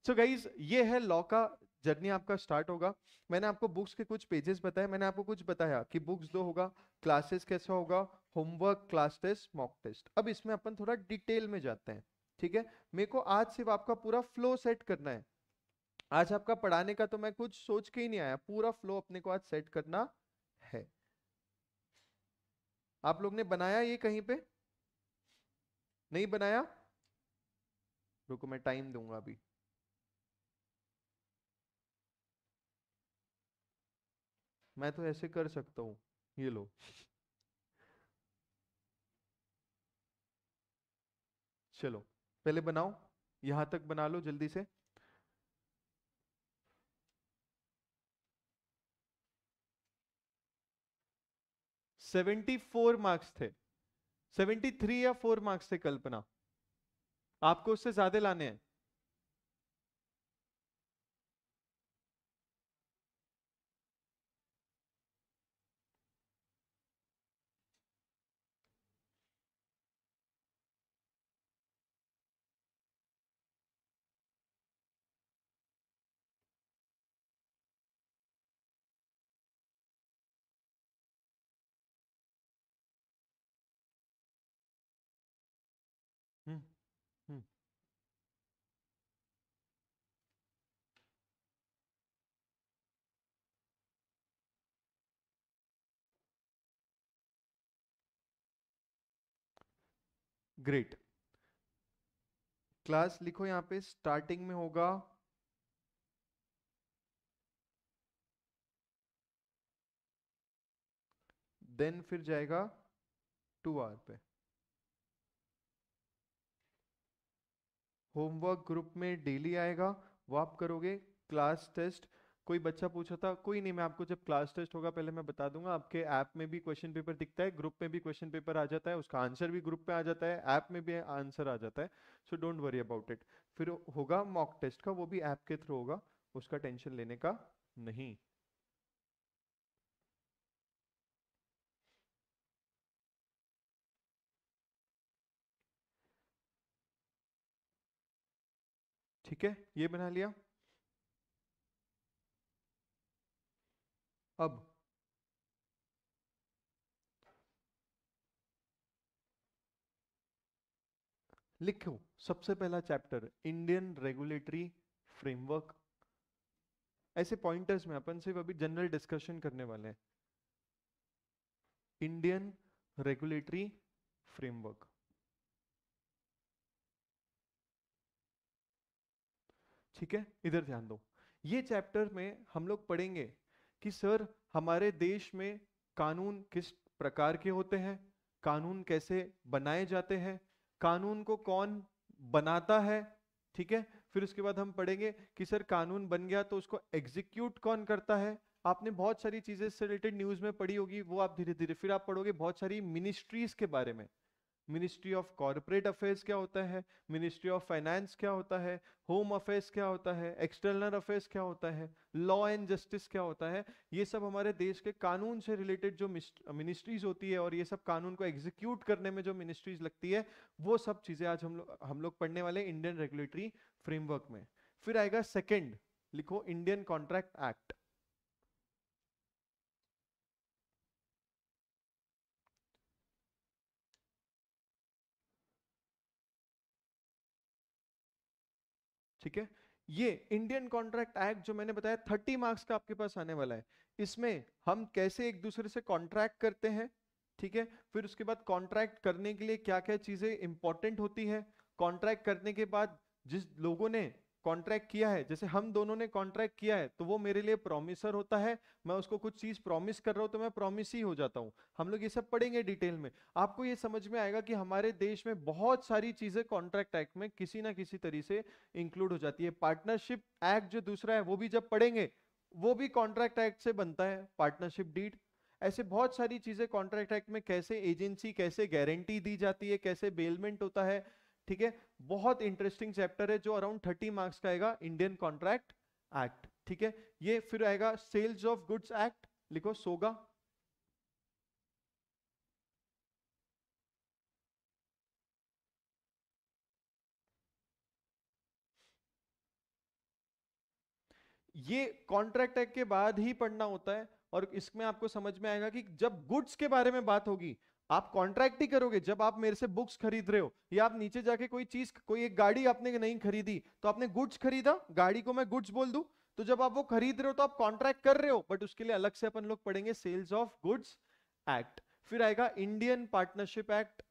सो गाइज, ये है लॉ का जर्नी, आपका स्टार्ट होगा। मैंने आपको बुक्स के कुछ पेजेस बताए, मैंने आपको कुछ बताया कि बुक्स दो होगा, क्लासेस कैसा होगा, homework, class test, mock test. अब इसमें अपन थोड़ा डिटेल में जाते हैं, ठीक है। मेरे को आज सिर्फ आपका पूरा फ्लो सेट करना है। आज आपका पढ़ाने का तो मैं कुछ सोच के ही नहीं आया, पूरा फ्लो अपने को आज सेट करना है। आप लोग ने बनाया ये कहीं पे? नहीं बनाया? रुको, मैं टाइम दूंगा अभी। मैं तो ऐसे कर सकता हूँ, ये लो। चलो, पहले बनाओ, यहां तक बना लो जल्दी से। 74 मार्क्स थे, 73 या 4 मार्क्स थे कल्पना, आपको उससे ज्यादा लाने हैं। हम्म। हम्म। ग्रेट। क्लास लिखो, यहाँ पे स्टार्टिंग में होगा देन, फिर जाएगा 2 आवर पे। होमवर्क ग्रुप में डेली आएगा, वो आप करोगे। क्लास टेस्ट, कोई बच्चा पूछा था, कोई नहीं, मैं आपको जब क्लास टेस्ट होगा पहले मैं बता दूंगा। आपके ऐप में भी क्वेश्चन पेपर दिखता है, ग्रुप में भी क्वेश्चन पेपर आ जाता है, उसका आंसर भी ग्रुप पे आ जाता है, ऐप में भी आंसर आ जाता है। So don't worry about it. फिर होगा मॉक टेस्ट का, वो भी ऐप के थ्रू होगा, उसका टेंशन लेने का नहीं। ठीक है, ये बना लिया। अब लिखो, सबसे पहला चैप्टर इंडियन रेगुलेटरी फ्रेमवर्क। ऐसे पॉइंटर्स में अपन सिर्फ अभी जनरल डिस्कशन करने वाले हैं। इंडियन रेगुलेटरी फ्रेमवर्क, ठीक है। इधर ध्यान दो, ये चैप्टर में हम लोग पढ़ेंगे कि सर हमारे देश में कानून किस प्रकार के होते हैं, कानून कैसे बनाए जाते हैं, कानून को कौन बनाता है, ठीक है। फिर उसके बाद हम पढ़ेंगे कि सर कानून बन गया तो उसको एग्जीक्यूट कौन करता है। आपने बहुत सारी चीजें इससे रिलेटेड न्यूज में पढ़ी होगी, वो आप धीरे धीरे फिर आप पढ़ोगे बहुत सारी मिनिस्ट्रीज के बारे में। मिनिस्ट्री ऑफ कॉर्पोरेट अफेयर्स क्या होता है, मिनिस्ट्री ऑफ फाइनेंस क्या होता है, होम अफेयर्स क्या होता है, एक्सटर्नल अफेयर्स क्या होता है, लॉ एंड जस्टिस क्या होता है। ये सब हमारे देश के कानून से रिलेटेड जो मिनिस्ट्रीज होती है, और ये सब कानून को एग्जीक्यूट करने में जो मिनिस्ट्रीज लगती है, वो सब चीजें आज हम लोग पढ़ने वाले इंडियन रेगुलेटरी फ्रेमवर्क में। फिर आएगा सेकेंड, लिखो इंडियन कॉन्ट्रैक्ट एक्ट। ठीक है, ये इंडियन कॉन्ट्रैक्ट एक्ट जो मैंने बताया 30 मार्क्स का आपके पास आने वाला है। इसमें हम कैसे एक दूसरे से कॉन्ट्रैक्ट करते हैं, ठीक है। फिर उसके बाद कॉन्ट्रैक्ट करने के लिए क्या क्या चीजें इंपॉर्टेंट होती है, कॉन्ट्रैक्ट करने के बाद जिस लोगों ने कॉन्ट्रैक्ट किया है, जैसे हम दोनों ने कॉन्ट्रैक्ट किया है तो वो मेरे लिए प्रॉमिसर होता है। मैं उसको कुछ चीज प्रॉमिस कर रहा हूं तो मैं प्रॉमिस ही हो जाता हूं। हम लोग ये सब पढ़ेंगे डिटेल में। आपको ये समझ में आएगा कि हमारे देश में बहुत सारी चीजें कॉन्ट्रैक्ट एक्ट में किसी ना किसी तरीके से इंक्लूड हो जाती है। पार्टनरशिप एक्ट जो दूसरा है वो भी जब पढ़ेंगे, वो भी कॉन्ट्रैक्ट एक्ट से बनता है, पार्टनरशिप डीड। ऐसे बहुत सारी चीजें कॉन्ट्रैक्ट एक्ट में, कैसे एजेंसी, कैसे गारंटी दी जाती है, कैसे बेलमेंट होता है, ठीक है, बहुत इंटरेस्टिंग चैप्टर है जो अराउंड 30 मार्क्स का आएगा, इंडियन कॉन्ट्रैक्ट एक्ट। ठीक है, ये फिर आएगा सेल्स ऑफ गुड्स एक्ट, लिखो सोगा। ये कॉन्ट्रैक्ट एक्ट के बाद ही पढ़ना होता है, और इसमें आपको समझ में आएगा कि जब गुड्स के बारे में बात होगी, आप कॉन्ट्रैक्ट ही करोगे। जब आप मेरे से बुक्स खरीद रहे हो, या आप नीचे जाके कोई चीज, कोई एक गाड़ी आपने नहीं खरीदी तो आपने गुड्स खरीदा, गाड़ी को मैं गुड्स बोल दूं, तो जब आप वो खरीद रहे हो तो आप कॉन्ट्रैक्ट कर रहे हो, बट उसके लिए अलग से अपन लोग पढ़ेंगे सेल्स ऑफ गुड्स एक्ट। फिर आएगा इंडियन पार्टनरशिप एक्ट।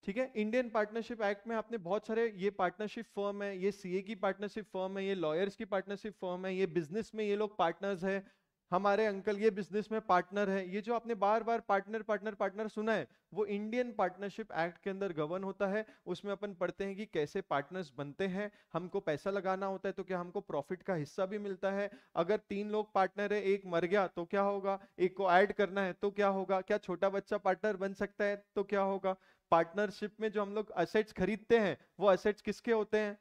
ठीक है, इंडियन पार्टनरशिप एक्ट में आपने बहुत सारे, ये पार्टनरशिप फर्म है, ये सीए की पार्टनरशिप फर्म है, ये लॉयर्स की पार्टनरशिप फर्म है, ये बिजनेस में ये लोग पार्टनर्स है, हमारे अंकल ये बिजनेस में पार्टनर है, ये जो आपने बार बार पार्टनर पार्टनर पार्टनर सुना है, वो इंडियन पार्टनरशिप एक्ट के अंदर गवर्न होता है। उसमें अपन पढ़ते हैं कि कैसे पार्टनर्स बनते हैं, हमको पैसा लगाना होता है तो क्या हमको प्रॉफिट का हिस्सा भी मिलता है, अगर 3 लोग पार्टनर है, एक मर गया तो क्या होगा, एक को ऐड करना है तो क्या होगा, क्या छोटा बच्चा पार्टनर बन सकता है तो क्या होगा, पार्टनरशिप में जो हम लोग असेट्स खरीदते हैं वो असेट्स किसके होते हैं,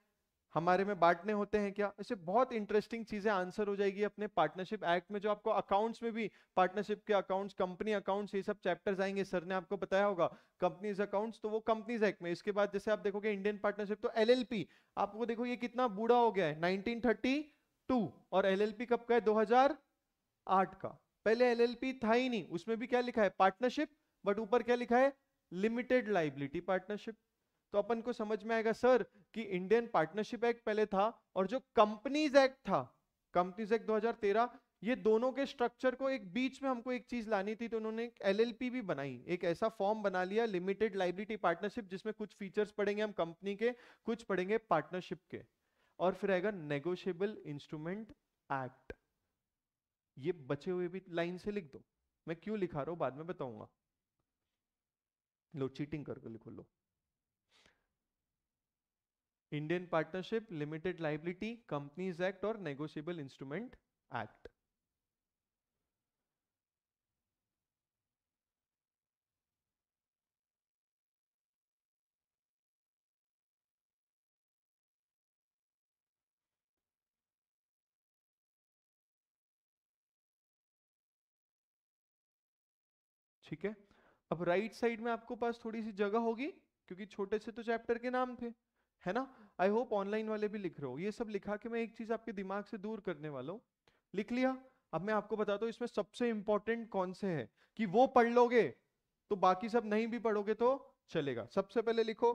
हमारे में बांटने होते हैं क्या। ऐसे बहुत इंटरेस्टिंग चीजें आंसर हो जाएगी अपने पार्टनरशिप एक्ट में, जो आपको अकाउंट्स में भी, पार्टनरशिप के अकाउंट्स, कंपनी अकाउंट्स, ये सब चैप्टर्स आएंगे, सर ने आपको बताया होगा कंपनीज अकाउंट्स, तो वो कंपनीज एक्ट में। इसके बाद जैसे आप देखोगे इंडियन पार्टनरशिप, तो एलएलपी, आपको देखो ये कितना बूढ़ा हो गया है, 1932, और एलएलपी कब का है, 2008 का। पहले एलएलपी था ही नहीं, उसमें भी क्या लिखा है, पार्टनरशिप, बट ऊपर क्या लिखा है, लिमिटेड लाइबिलिटी पार्टनरशिप। तो अपन को समझ में आएगा सर कि इंडियन पार्टनरशिप एक्ट पहले था, और जो कंपनीज एक्ट था, कंपनीज एक्ट 2013, ये दोनों के स्ट्रक्चर को एक बीच में हमको एक चीज लानी थी, तो उन्होंने एक एलएलपी भी बनाई, एक ऐसा फॉर्म बना लिया, लिमिटेड लाइबिलिटी पार्टनरशिप, जिसमें कुछ फीचर्स पढ़ेंगे हम कंपनी के, कुछ पढ़ेंगे पार्टनरशिप के। और फिर आएगा नेगोशिएबल इंस्ट्रूमेंट एक्ट। ये बचे हुए भी लाइन से लिख दो, मैं क्यों लिखा रहा हूं बाद में बताऊंगा। लो चीटिंग करके लिखो, लो, Indian partnership, limited liability, companies act और नेगोशिएबल इंस्ट्रूमेंट एक्ट। ठीक है, अब राइट साइड में आपको पास थोड़ी सी जगह होगी, क्योंकि छोटे से तो चैप्टर के नाम थे, है ना। आई होप ऑनलाइन वाले भी लिख रहे हो। ये सब लिखा के मैं एक चीज आपके दिमाग से दूर करने वाला हूँ, लिख लिया। अब मैं आपको बताता हूँ इसमें सबसे इंपॉर्टेंट कौन से हैं, कि वो पढ़ लोगे तो बाकी सब नहीं भी पढ़ोगे तो चलेगा। सबसे पहले लिखो,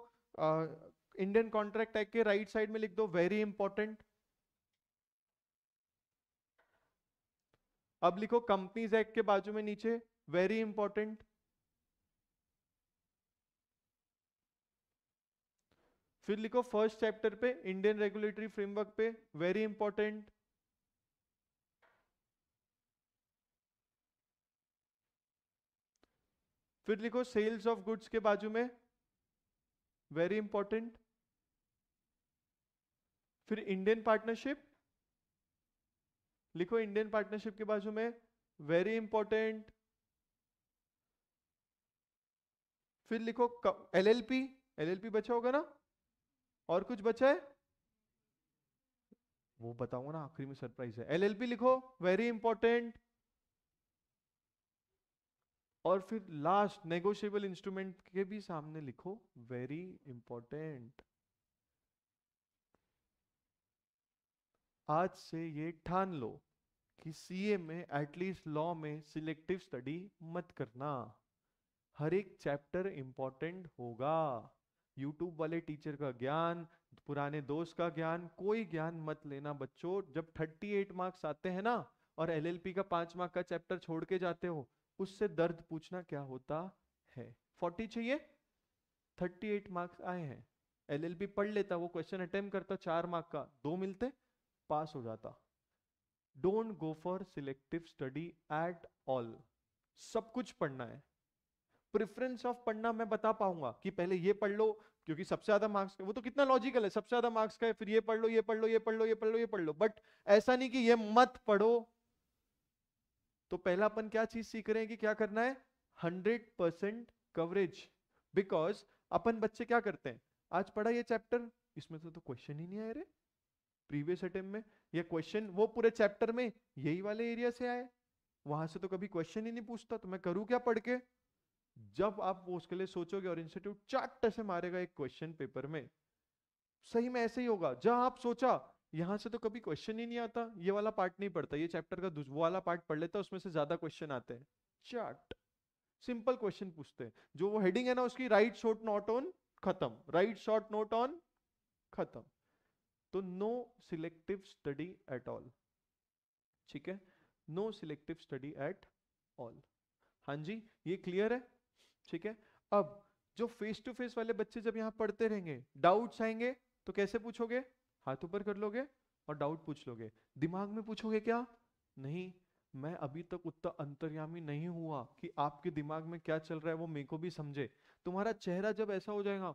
इंडियन कॉन्ट्रैक्ट एक्ट के राइट साइड में लिख दो वेरी इंपॉर्टेंट। अब लिखो कंपनीज एक्ट के बाजू में नीचे वेरी इंपॉर्टेंट। फिर लिखो फर्स्ट चैप्टर पे इंडियन रेगुलेटरी फ्रेमवर्क पे वेरी इंपॉर्टेंट। फिर लिखो सेल्स ऑफ गुड्स के बाजू में वेरी इंपॉर्टेंट। फिर इंडियन पार्टनरशिप, लिखो इंडियन पार्टनरशिप के बाजू में वेरी इंपॉर्टेंट। फिर लिखो एलएलपी, एलएलपी बचा होगा ना, और कुछ बचा है वो बताऊंगा ना, आखिरी में सरप्राइज है। एलएलपी लिखो वेरी इंपॉर्टेंट, और फिर लास्ट नेगोशिएबल इंस्ट्रूमेंट के भी सामने लिखो वेरी इंपॉर्टेंट। आज से ये ठान लो कि सीए में, एटलीस्ट लॉ में, सिलेक्टिव स्टडी मत करना, हर एक चैप्टर इंपॉर्टेंट होगा। यूट्यूब वाले टीचर का ज्ञान, पुराने दोस्त का ज्ञान, कोई ज्ञान मत लेना बच्चों। जब 38 मार्क्स आते हैं ना, और एलएलपी का 5 मार्क का चैप्टर छोड़ के जाते हो, उससे दर्द पूछना क्या होता है। 40 चाहिए, 38 मार्क्स आए हैं, एलएलपी पढ़ लेता, वो क्वेश्चन अटेम्प्ट करता 4 मार्क का, 2 मिलते, पास हो जाता। Don't go for selective study at all, सब कुछ पढ़ना है। प्रेफरेंस ऑफ पढ़ना मैं बता पाऊंगा कि पहले ये पढ़ लो क्योंकि सबसे ज्यादा मार्क्स, वो तो कितना लॉजिकल है, सबसे ज्यादा मार्क्स का है, फिर ये पढ़ लो, ये पढ़ लो, ये पढ़ लो, ये पढ़ लो, ये पढ़ लो, बट ऐसा नहीं कि ये मत पढ़ो। तो पहला अपन क्या चीज सीख रहे हैं कि क्या करना है, 100% कवरेज। बिकॉज अपन बच्चे क्या करते हैं, आज पढ़ा ये चैप्टर, इसमें तो क्वेश्चन ही नहीं आए रे प्रीवियस अटेम्प्ट में, ये क्वेश्चन वो पूरे चैप्टर में यही वाले एरिया से आए, वहां से तो कभी क्वेश्चन ही नहीं पूछता, तो मैं करूं क्या पढ़ के। जब आप वो उसके लिए सोचोगे और इंस्टीट्यूट चाट से मारेगा एक क्वेश्चन पेपर में, सही में ऐसे ही होगा, जहां आप सोचा यहां से तो कभी क्वेश्चन ही नहीं आता, ये वाला पार्ट नहीं पढ़ता, ये चैप्टर का वो वाला पार्ट पढ़ लेता, उसमें से ज्यादा क्वेश्चन आते हैं, चाट सिंपल क्वेश्चन पूछते हैं, जो वो हेडिंग है ना उसकी, राइट शॉर्ट नोट ऑन खत्म, राइट शॉर्ट नोट ऑन खत्म। तो no selective study at all, ठीक है, no selective study at all. हाँ जी, ये क्लियर है, ठीक है। अब जो फेस टू फेस वाले बच्चे जब यहाँ पढ़ते रहेंगे, डाउट्स आएंगे तो कैसे पूछोगे, हाथ ऊपर कर लोगे और डाउट पूछ लोगे, दिमाग में पूछोगे क्या, नहीं, मैं अभी तक उतना अंतर्यामी नहीं हुआ कि आपके दिमाग में क्या चल रहा है वो मेरे को भी समझे। तुम्हारा चेहरा जब ऐसा हो जाएगा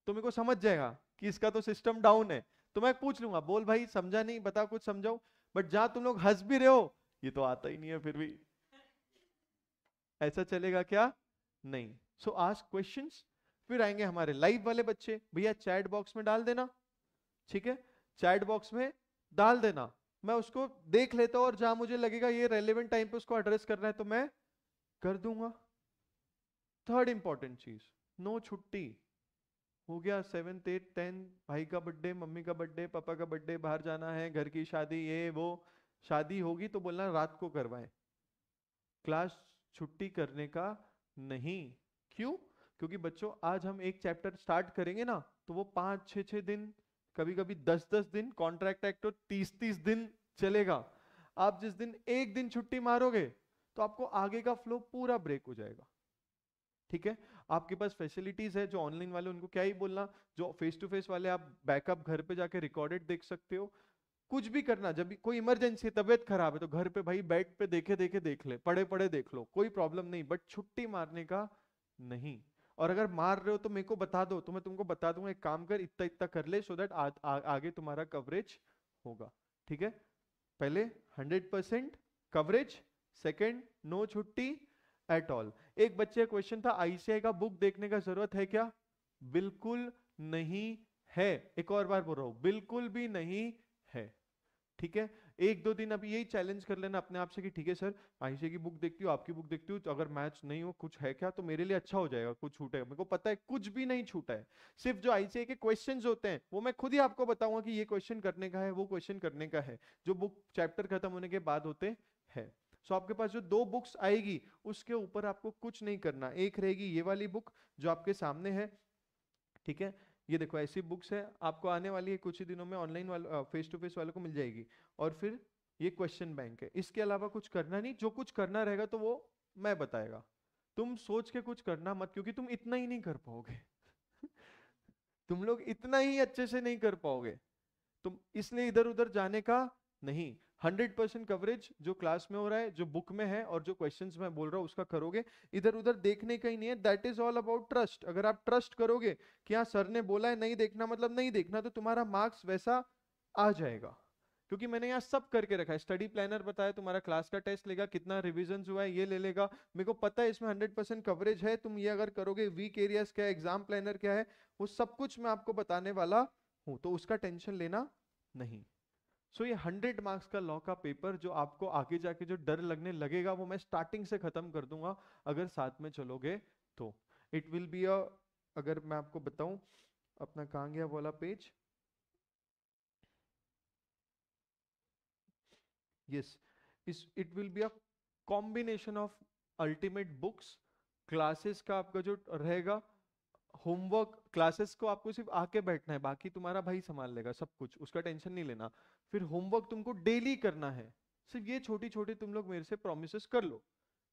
तो मेरे को समझ जाएगा कि इसका तो सिस्टम डाउन है, तो मैं पूछ लूंगा, बोल भाई समझा नहीं, बता कुछ समझाओ। बट जहां तुम लोग हंस भी रहे हो, ये तो आता ही नहीं है, फिर भी ऐसा चलेगा क्या, नहीं। सो आस्क क्वेश्चंस। फिर आएंगे हमारे लाइव वाले बच्चे, भैया चैट बॉक्स में डाल देना, ठीक है, चैट बॉक्स में डाल देना, मैं उसको देख लेता हूं और जहां मुझे लगेगा ये रेलेवेंट टाइम पे उसको एड्रेस करना है तो मैं कर दूंगा। थर्ड इंपॉर्टेंट चीज, नो छुट्टी। हो गया 7th 8th 10th, भाई का बर्थडे, मम्मी का बर्थडे, पापा का बर्थडे, बाहर जाना है, घर की शादी, ये वो, शादी होगी तो बोलना रात को करवाएं, क्लास छुट्टी करने का नहीं। क्यों, क्योंकि बच्चों आज हम एक चैप्टर स्टार्ट करेंगे ना तो वो 5 6 6 दिन, कभी कभी 10 10 दिन, कॉन्ट्रैक्ट एक्ट तो 30 30 दिन चलेगा। आप जिस दिन एक दिन छुट्टी मारोगे तो आपको आगे का फ्लो पूरा ब्रेक हो जाएगा, ठीक है। आपके पास फैसिलिटीज है, जो ऑनलाइन वाले उनको क्या ही बोलना, जो फेस टू फेस वाले आप बैकअप घर पे जाके रिकॉर्डेड देख सकते हो, कुछ भी करना, जब भी कोई इमरजेंसी, तबीयत खराब है तो घर पे भाई बेड पे देखे देखे देख ले, पढ़े पढ़े देख लो, कोई प्रॉब्लम नहीं, बट छुट्टी मारने का नहीं। और अगर मार रहे हो तो मेरे को बता दो, तो मैं तुमको बता दूंगा, एक काम कर, इतना इतना कर ले, सो दैट आगे तुम्हारा कवरेज होगा, ठीक है। पहले 100% कवरेज, सेकंड नो छुट्टी एट ऑल। एक बच्चे का क्वेश्चन था, आईसीआई का बुक देखने का जरूरत है क्या, बिल्कुल नहीं है, एक और बार बोल रहा हूं, बिल्कुल भी नहीं है, ठीक है। एक दो दिन अभी यही चैलेंज कर लेना अपने आप से कि ठीक है सर, आईसीआई की बुक देखती हूँ, आपकी बुक देखती हूँ, तो अगर मैच नहीं हो कुछ है क्या तो मेरे लिए अच्छा हो जाएगा, कुछ छूटेगा, मेरे को पता है कुछ भी नहीं छूटा है, सिर्फ जो आईसीआई के क्वेश्चंस होते हैं वो मैं खुद ही आपको बताऊंगा कि ये क्वेश्चन करने का है, वो क्वेश्चन करने का है, जो बुक चैप्टर खत्म होने के बाद होते हैं। सो आपके पास जो 2 बुक्स आएगी उसके ऊपर आपको कुछ नहीं करना, एक रहेगी ये वाली बुक जो आपके सामने है, ठीक है। ये देखो ऐसी बुक्स है, आपको आने वाली है कुछ ही दिनों में, ऑनलाइन वाले फेस टू फेस वालों को मिल जाएगी। और फिर ये क्वेश्चन बैंक है, इसके अलावा कुछ करना नहीं, जो कुछ करना रहेगा तो वो मैं बताएगा, तुम सोच के कुछ करना मत, क्योंकि तुम इतना ही नहीं कर पाओगे तुम लोग इतना ही अच्छे से नहीं कर पाओगे, तुम इसलिए इधर उधर जाने का नहीं, 100% कवरेज जो क्लास में हो रहा है, जो बुक में है, और जो क्वेश्चंस मैं बोल रहा हूं उसका करोगे, इधर उधर देखने का ही नहीं है। That is all about trust. अगर आप ट्रस्ट करोगे कि हाँ सर ने बोला है नहीं देखना मतलब नहीं देखना, तो तुम्हारा मार्क्स वैसा आ जाएगा, क्योंकि मैंने यहाँ सब करके रखा है, स्टडी प्लानर बताया, तुम्हारा क्लास का टेस्ट लेगा, कितना रिविजन हुआ है ये ले लेगा, मेरे को पता है इसमें 100% कवरेज है, तुम ये अगर करोगे, वीक एरियाज क्या है, एग्जाम प्लानर क्या है, वो सब कुछ मैं आपको बताने वाला हूं, तो उसका टेंशन लेना नहीं। सो ये 100 मार्क्स का लॉ का पेपर, जो आपको आगे जाके जो डर लगने लगेगा वो मैं स्टार्टिंग से खत्म कर दूंगा अगर साथ में चलोगे तो। इट विल बी अ, अगर मैं आपको बताऊं, अपना कहाँ गया वाला पेज, यस, इस it will be a combination of ultimate books, classes का आपका जो रहेगा, होमवर्क, क्लासेस को आपको सिर्फ आके बैठना है, बाकी तुम्हारा भाई संभाल लेगा सब कुछ, उसका टेंशन नहीं लेना। फिर होमवर्क तुमको डेली करना है, सिर्फ ये छोटी छोटी तुम लोग मेरे से प्रोमिस कर लो,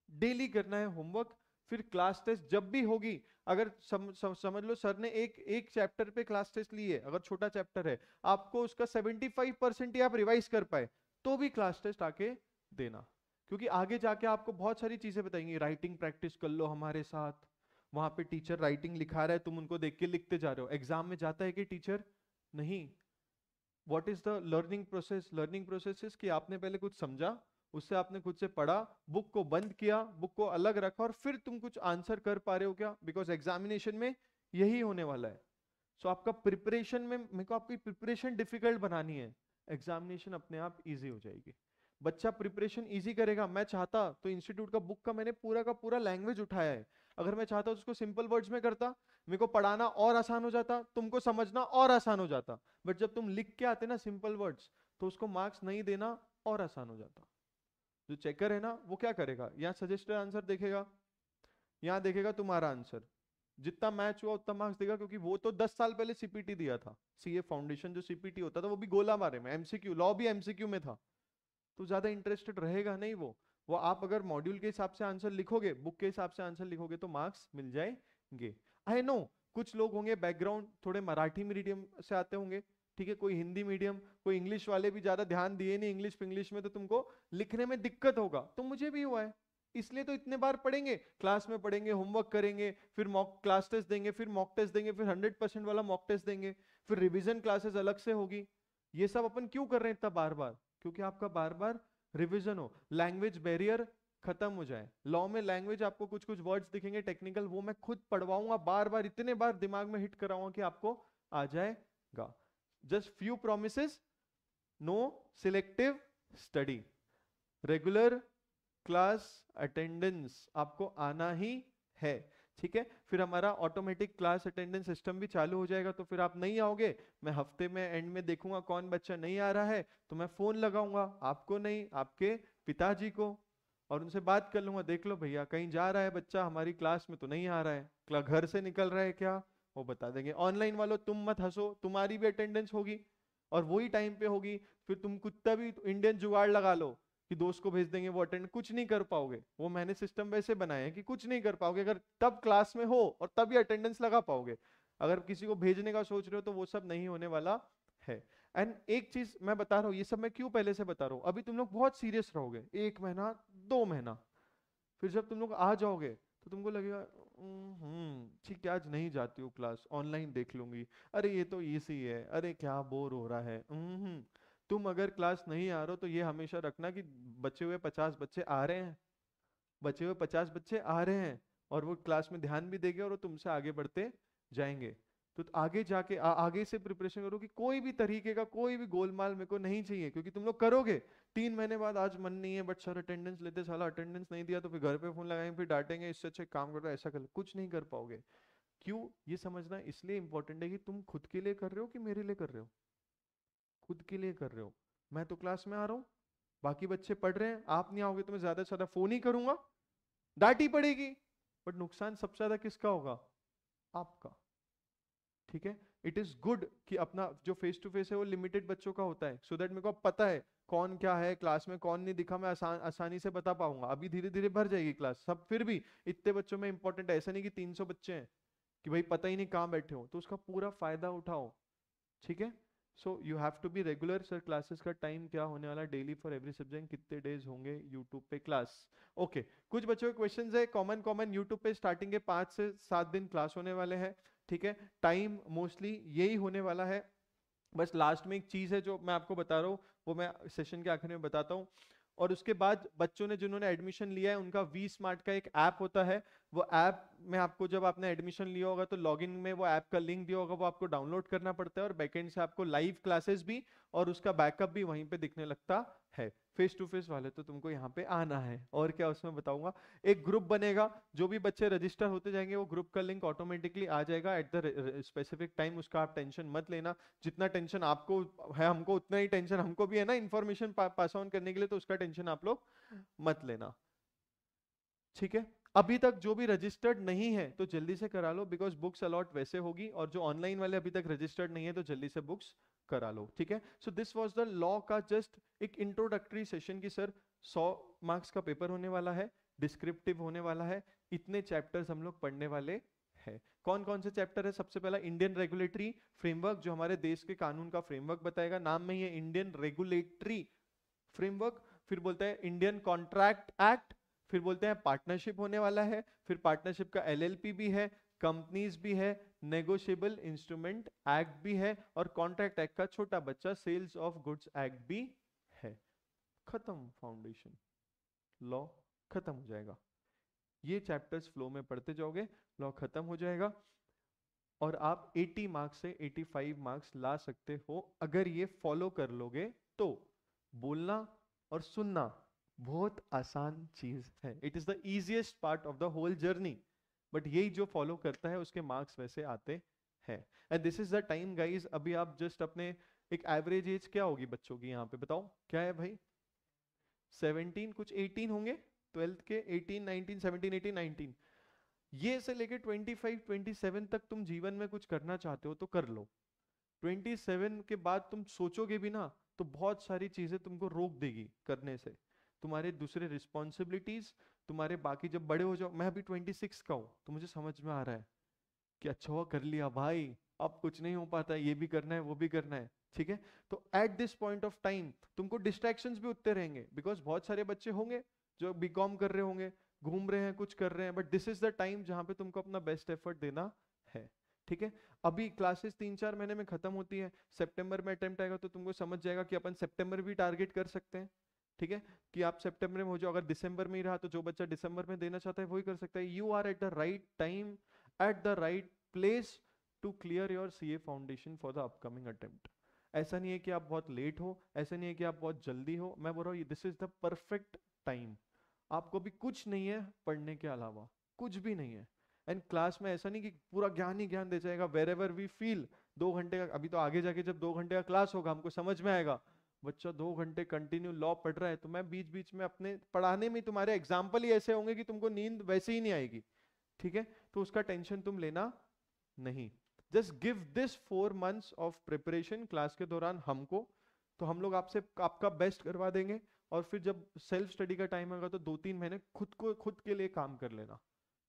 डेली करना है होमवर्क। फिर क्लास टेस्ट जब भी होगी, अगर समझ लो सर ने एक एक चैप्टर पे क्लास टेस्ट ली है, अगर छोटा चैप्टर है, आपको उसका 75% ही आप रिवाइज कर पाए तो भी क्लास टेस्ट आके देना, क्योंकि आगे जाके आपको बहुत सारी चीजें बताएंगी, राइटिंग प्रैक्टिस कर लो हमारे साथ, वहां पे टीचर राइटिंग लिखा रहा है, तुम उनको देख के लिखते जा रहे हो। एग्जाम में जाता है कि टीचर? नहीं। What is the learning process? Learning process is कि आपने पहले कुछ समझा, उससे आपने खुद से पढ़ा, बुक को बंद किया, बुक को अलग रखा, और फिर तुम कुछ आंसर कर पा रहे हो क्या? बिकॉज एग्जामिनेशन में यही होने वाला है। सो आपका प्रिपरेशन में, मेरे को आपकी प्रिपरेशन डिफिकल्ट बनानी है, एग्जामिनेशन अपने आप इजी हो जाएगी। बच्चा प्रिपरेशन इजी करेगा। मैं चाहता तो इंस्टीट्यूट का बुक का मैंने पूरा का पूरा लैंग्वेज उठाया है, अगर मैं चाहता तो उसको सिंपल वर्ड्स में करता, मेरे को पढ़ाना और आसान हो जाता, तुमको समझना और आसान हो जाता। बट जब तुम लिख के आते ना सिंपल वर्ड्स, तो उसको मार्क्स नहीं देना और आसान हो जाता। जो चेकर है ना, वो क्या करेगा, यहाँ सजेस्टेड आंसर देखेगा, यहाँ देखेगा तुम्हारा आंसर, जितना मैच हुआ उतना मार्क्स देगा, क्योंकि वो तो 10 साल पहले सीपीटी दिया था। सीए फाउंडेशन जो सीपीटी होता था वो भी गोला मारे में, एमसीक्यू, लॉ भी एमसीक्यू में था, तो ज्यादा इंटरेस्टेड रहेगा नहीं वो आप अगर मॉड्यूल के हिसाब से आंसर लिखोगे, बुक के हिसाब से आंसर लिखोगे, तो मार्क्स मिल जाएंगे। आई नो कुछ लोग होंगे बैकग्राउंड थोड़े मराठी मीडियम से आते होंगे, ठीक है, कोई हिंदी मीडियम, कोई इंग्लिश वाले भी ज्यादा ध्यान दिए नहीं इंग्लिश में, तो तुमको लिखने में दिक्कत होगा। तो मुझे भी हुआ है, इसलिए तो इतने बार पढ़ेंगे, क्लास में पढ़ेंगे, होमवर्क करेंगे, फिर मॉक क्लास टेस्ट देंगे, फिर मॉक टेस्ट देंगे, फिर 100% वाला मॉक टेस्ट देंगे, फिर रिवीजन क्लासेस अलग से होगी। ये सब अपन क्यों कर रहे हैं इतना बार बार? क्योंकि आपका बार बार रिवीजन हो, लैंग्वेज बैरियर खत्म हो जाए। लॉ में लैंग्वेज आपको कुछ कुछ वर्ड्स दिखेंगे टेक्निकल, वो मैं खुद पढ़वाऊंगा, बार बार इतने बार दिमाग में हिट कराऊंगा कि आपको आ जाएगा। Just few promises, no selective study, regular class attendance आपको आना ही है, ठीक है। फिर हमारा ऑटोमेटिक क्लास अटेंडेंस सिस्टम भी चालू हो जाएगा, तो फिर आप नहीं आओगे, मैं हफ्ते में एंड में देखूंगा कौन बच्चा नहीं आ रहा है, तो मैं फोन लगाऊंगा, आपको नहीं, आपके पिताजी को, और उनसे बात कर लूंगा, देख लो भैया कहीं जा रहा है बच्चा, हमारी क्लास में तो नहीं आ रहा है, घर से निकल रहा है क्या, वो बता देंगे। ऑनलाइन वालों तुम मत हंसो, तुम्हारी भी अटेंडेंस होगी और वही टाइम पे होगी, फिर तुम कुत्ता भी इंडियन जुगाड़ लगा लो कि दोस्त को भेज देंगे वो अटेंड, कुछ नहीं कर पाओगे। वो मैंने सिस्टम वैसे बनाए हैं कि कुछ नहीं कर पाओगे, अगर तब क्लास में हो और तभी अटेंडेंस लगा पाओगे। अगर किसी को भेजने का सोच रहे हो तो वो सब नहीं होने वाला है। एंड एक चीज मैं बता रहा हूँ, ये सब मैं क्यों पहले से बता रहा हूँ, अभी तुम लोग बहुत सीरियस रहोगे 1 महीना 2 महीना, फिर जब तुम लोग आ जाओगे तो तुमको लगेगा ठीक है आज नहीं जाती हूँ क्लास, ऑनलाइन देख लूंगी, अरे ये तो इजी है, अरे क्या बोर हो रहा है। तुम अगर क्लास नहीं आ रहे हो तो ये हमेशा रखना कि बचे हुए 50 बच्चे आ रहे हैं, बचे हुए 50 बच्चे आ रहे हैं, और वो क्लास में ध्यान भी देंगे और वो तुमसे आगे बढ़ते जाएंगे। तो आगे जाके आगे से प्रिपरेशन करो कि कोई भी तरीके का कोई भी गोलमाल मेरे को नहीं चाहिए, क्योंकि तुम लोग करोगे 3 महीने बाद, आज मन नहीं है बट सर अटेंडेंस लेते, साला अटेंडेंस नहीं दिया, तो फिर घर पे फोन लगाएंगे, फिर डांटेंगे, इससे अच्छा काम करो ऐसा कर, कुछ नहीं कर पाओगे। क्यों? ये समझना इसलिए इंपॉर्टेंट है कि तुम खुद के लिए कर रहे हो कि मेरे लिए कर रहे हो। खुद के लिए कर रहे हो। मैं तो क्लास में आ रहा हूँ, बाकी बच्चे पढ़ रहे हैं, आप नहीं आओगे तो मैं ज्यादा से ज्यादा फोन ही करूंगा, डांट ही पड़ेगी, बट नुकसान सबसे ज्यादा किसका होगा? आपका। ठीक है, इट इज गुड कि अपना जो फेस टू फेस है वो लिमिटेड बच्चों का होता है, सो दैट मेरे को अब पता है कौन क्या है क्लास में, कौन नहीं दिखा, मैं आसानी से बता पाऊंगा। अभी धीरे धीरे भर जाएगी क्लास सब, फिर भी इतने बच्चों में इंपॉर्टेंट है, ऐसा नहीं कि 300 बच्चे हैं कि भाई पता ही नहीं कहाँ बैठे हो, तो उसका पूरा फायदा उठाओ। ठीक है, so you have to be regular. Sir classes का टाइम क्या होने वाला, डेली फॉर एवरी सब्जेक्ट, कितने डेज होंगे यूट्यूब पे क्लास? ओके, कुछ बच्चों के क्वेश्चंस है कॉमन कॉमन। यूट्यूब पे स्टार्टिंग के 5 से 7 दिन क्लास होने वाले हैं, ठीक है। टाइम मोस्टली यही होने वाला है। बस लास्ट में एक चीज है जो मैं आपको बता रहा हूँ, वो मैं सेशन के आखिर में बताता हूँ। और उसके बाद बच्चों ने जिन्होंने एडमिशन लिया है उनका वी स्मार्ट का एक ऐप होता है, वो ऐप में आपको जब आपने एडमिशन लिया होगा तो लॉगिन में वो ऐप का लिंक दिया होगा, वो आपको डाउनलोड करना पड़ता है, और बैकएंड से आपको लाइव क्लासेस भी और उसका बैकअप भी वहीं पे दिखने लगता है। फेस टू फेस वाले तो तुमको यहाँ पे आना है, और क्या उसमें बताऊंगा। एक ग्रुप बनेगा, जो भी बच्चे रजिस्टर होते जाएंगे वो ग्रुप का लिंक ऑटोमेटिकली आ जाएगा एट द स्पेसिफिक टाइम, उसका आप टेंशन मत लेना। जितना टेंशन आपको है हमको उतना ही टेंशन हमको भी है ना, इन्फॉर्मेशन पास ऑन करने के लिए, तो उसका टेंशन आप लोग मत लेना। ठीक है, अभी तक जो भी रजिस्टर्ड नहीं है तो जल्दी से करा लो, बिकॉज बुक्स अलॉट वैसे होगी, और जो ऑनलाइन वाले अभी तक रजिस्टर्ड नहीं है तो जल्दी से बुक्स करा लो। ठीक है, so this was the law का जस्ट एक इंट्रोडक्टरी सेशन की सर 100 मार्क्स का पेपर होने वाला है, डिस्क्रिप्टिव होने वाला है, इतने चैप्टर्स हम लोग पढ़ने वाले हैं। कौन कौन से चैप्टर है? सबसे पहला इंडियन रेगुलेटरी फ्रेमवर्क, जो हमारे देश के कानून का फ्रेमवर्क बताएगा, नाम में ही है इंडियन रेगुलेटरी फ्रेमवर्क। फिर बोलता है इंडियन कॉन्ट्रैक्ट एक्ट, फिर बोलते हैं पार्टनरशिप होने वाला है, फिर पार्टनरशिप का एलएलपी भी है, कंपनीज भी है, नेगोशिएबल इंस्ट्रूमेंट एक्ट भी है, और कॉन्ट्रैक्ट एक्ट का छोटा बच्चा सेल्स ऑफ गुड्स एक्ट भी है। खत्म, फाउंडेशन लॉ खत्म हो जाएगा। ये चैप्टर्स फ्लो में पढ़ते जाओगे, लॉ खत्म हो जाएगा, और आप 80 मार्क्स से 85 मार्क्स ला सकते हो अगर ये फॉलो कर लोगे तो। बोलना और सुनना बहुत आसान चीज है, it is the easiest part of the whole journey, but यही जो फॉलो करता है उसके मार्क्स वैसे आते हैं। And this is the time guys, अभी आप जस्ट अपने एक एवरेज एज क्या होगी बच्चों की यहाँ पे बताओ, क्या है भाई? 17, कुछ 18 होंगे 12th के, 18 19 17 18 19, ये से लेके 25 27 तक तुम जीवन में कुछ करना चाहते हो तो कर लो। 27 के बाद तुम सोचोगे भी ना तो बहुत सारी चीजें तुमको रोक देगी करने से, तुम्हारे दूसरे रिस्पॉन्सिबिलिटीज, तुम्हारे बाकी, जब बड़े हो जाओ, मैं अभी 26 का हूँ तो मुझे समझ में आ रहा है कि अच्छा हुआ कर लिया भाई, अब कुछ नहीं हो पाता, ये भी करना है वो भी करना है, ठीक है। तो at this point of time तुमको डिस्ट्रैक्शंस भी उतने रहेंगे, बिकॉज बहुत सारे बच्चे होंगे जो बीकॉम कर रहे होंगे, घूम रहे हैं, कुछ कर रहे हैं, but this is the time जहां पे तुमको अपना बेस्ट एफर्ट देना है, ठीक है। अभी क्लासेस 3-4 महीने में खत्म होती है, सितंबर में अटेम्प्ट आएगा तो तुमको समझ जाएगा कि अपन सितंबर भी टारगेट कर सकते हैं, ठीक है, कि आप सितंबर में हो जाओ। अगर दिसंबर में ही रहा तो जो बच्चा दिसंबर में देना चाहता है वही कर सकता है। You are at the right time, at the right place to clear your CA foundation for the upcoming attempt. ऐसा नहीं है कि आप बहुत लेट हो, ऐसा नहीं है कि आप बहुत जल्दी हो, मैं बोल रहा हूँ this is the perfect time. आपको भी कुछ नहीं है पढ़ने के अलावा, कुछ भी नहीं है। एंड क्लास में ऐसा नहीं कि पूरा ज्ञान ही ज्ञान दे जाएगा, वेर एवर वी फील 2 घंटे का, अभी तो आगे जाके जब 2 घंटे का क्लास होगा हमको समझ में आएगा। बच्चा 2 घंटे कंटिन्यू लॉ पढ़ रहा है तो मैं बीच बीच में अपने पढ़ाने में तुम्हारे एग्जाम्पल ही ऐसे होंगे कि तुमको नींद वैसे ही नहीं आएगी, ठीक है। तो उसका टेंशन तुम लेना नहीं, just give this 4 months of preparation class के दौरान हमको, तो हम लोग आपसे आपका बेस्ट करवा देंगे। और फिर जब सेल्फ स्टडी का टाइम आएगा तो 2-3 महीने खुद के लिए काम कर लेना,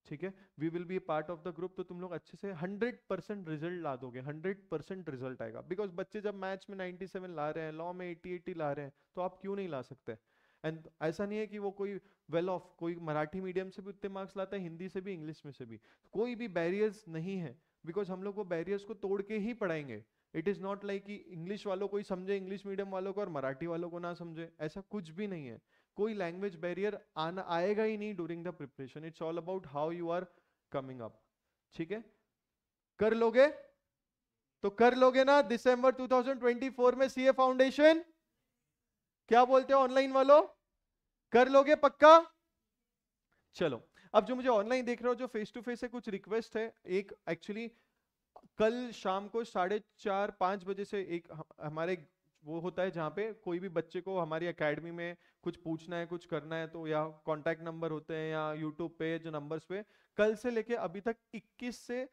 ठीक है। We will be part of the group, तो तुम लोग अच्छे से 100% रिजल्ट ला दोगे, 100% रिजल्ट आएगा। बिकॉज बच्चे जब मैथ्स में 97 ला रहे हैं, लॉ में 80-80 ला रहे हैं, तो आप क्यों नहीं ला सकते? एंड ऐसा नहीं है कि वो कोई वेल ऑफ, कोई मराठी मीडियम से भी उतने मार्क्स लाता है, हिंदी से भी, इंग्लिश में से भी, कोई भी बैरियर्स नहीं है, बिकॉज हम लोग वो बैरियर्स को तोड़ के ही पढ़ाएंगे। इट इज नॉट लाइक कि इंग्लिश वालों को ही समझे इंग्लिश मीडियम वालों को और मराठी वालों को ना समझे, ऐसा कुछ भी नहीं है। कोई लैंग्वेज बैरियर आना आएगा ही नहीं during the preparation, it's all about how you are coming up, ठीक है। कर लोगे तो कर लोगे ना दिसंबर 2024 में सीए फाउंडेशन? क्या बोलते हो ऑनलाइन वालों, कर लोगे पक्का? चलो, अब जो मुझे ऑनलाइन देख रहे हो जो फेस टू फेस है, कुछ रिक्वेस्ट है। एक एक्चुअली कल शाम को 4:30-5 बजे से एक हमारे वो होता है जहाँ पे कोई भी बच्चे को हमारी एकेडमी में कुछ पूछना है, कुछ करना है, तो या कांटेक्ट नंबर होते हैं या यूट्यूब पे जो नंबर्स पे, कल से लेके अभी तक 21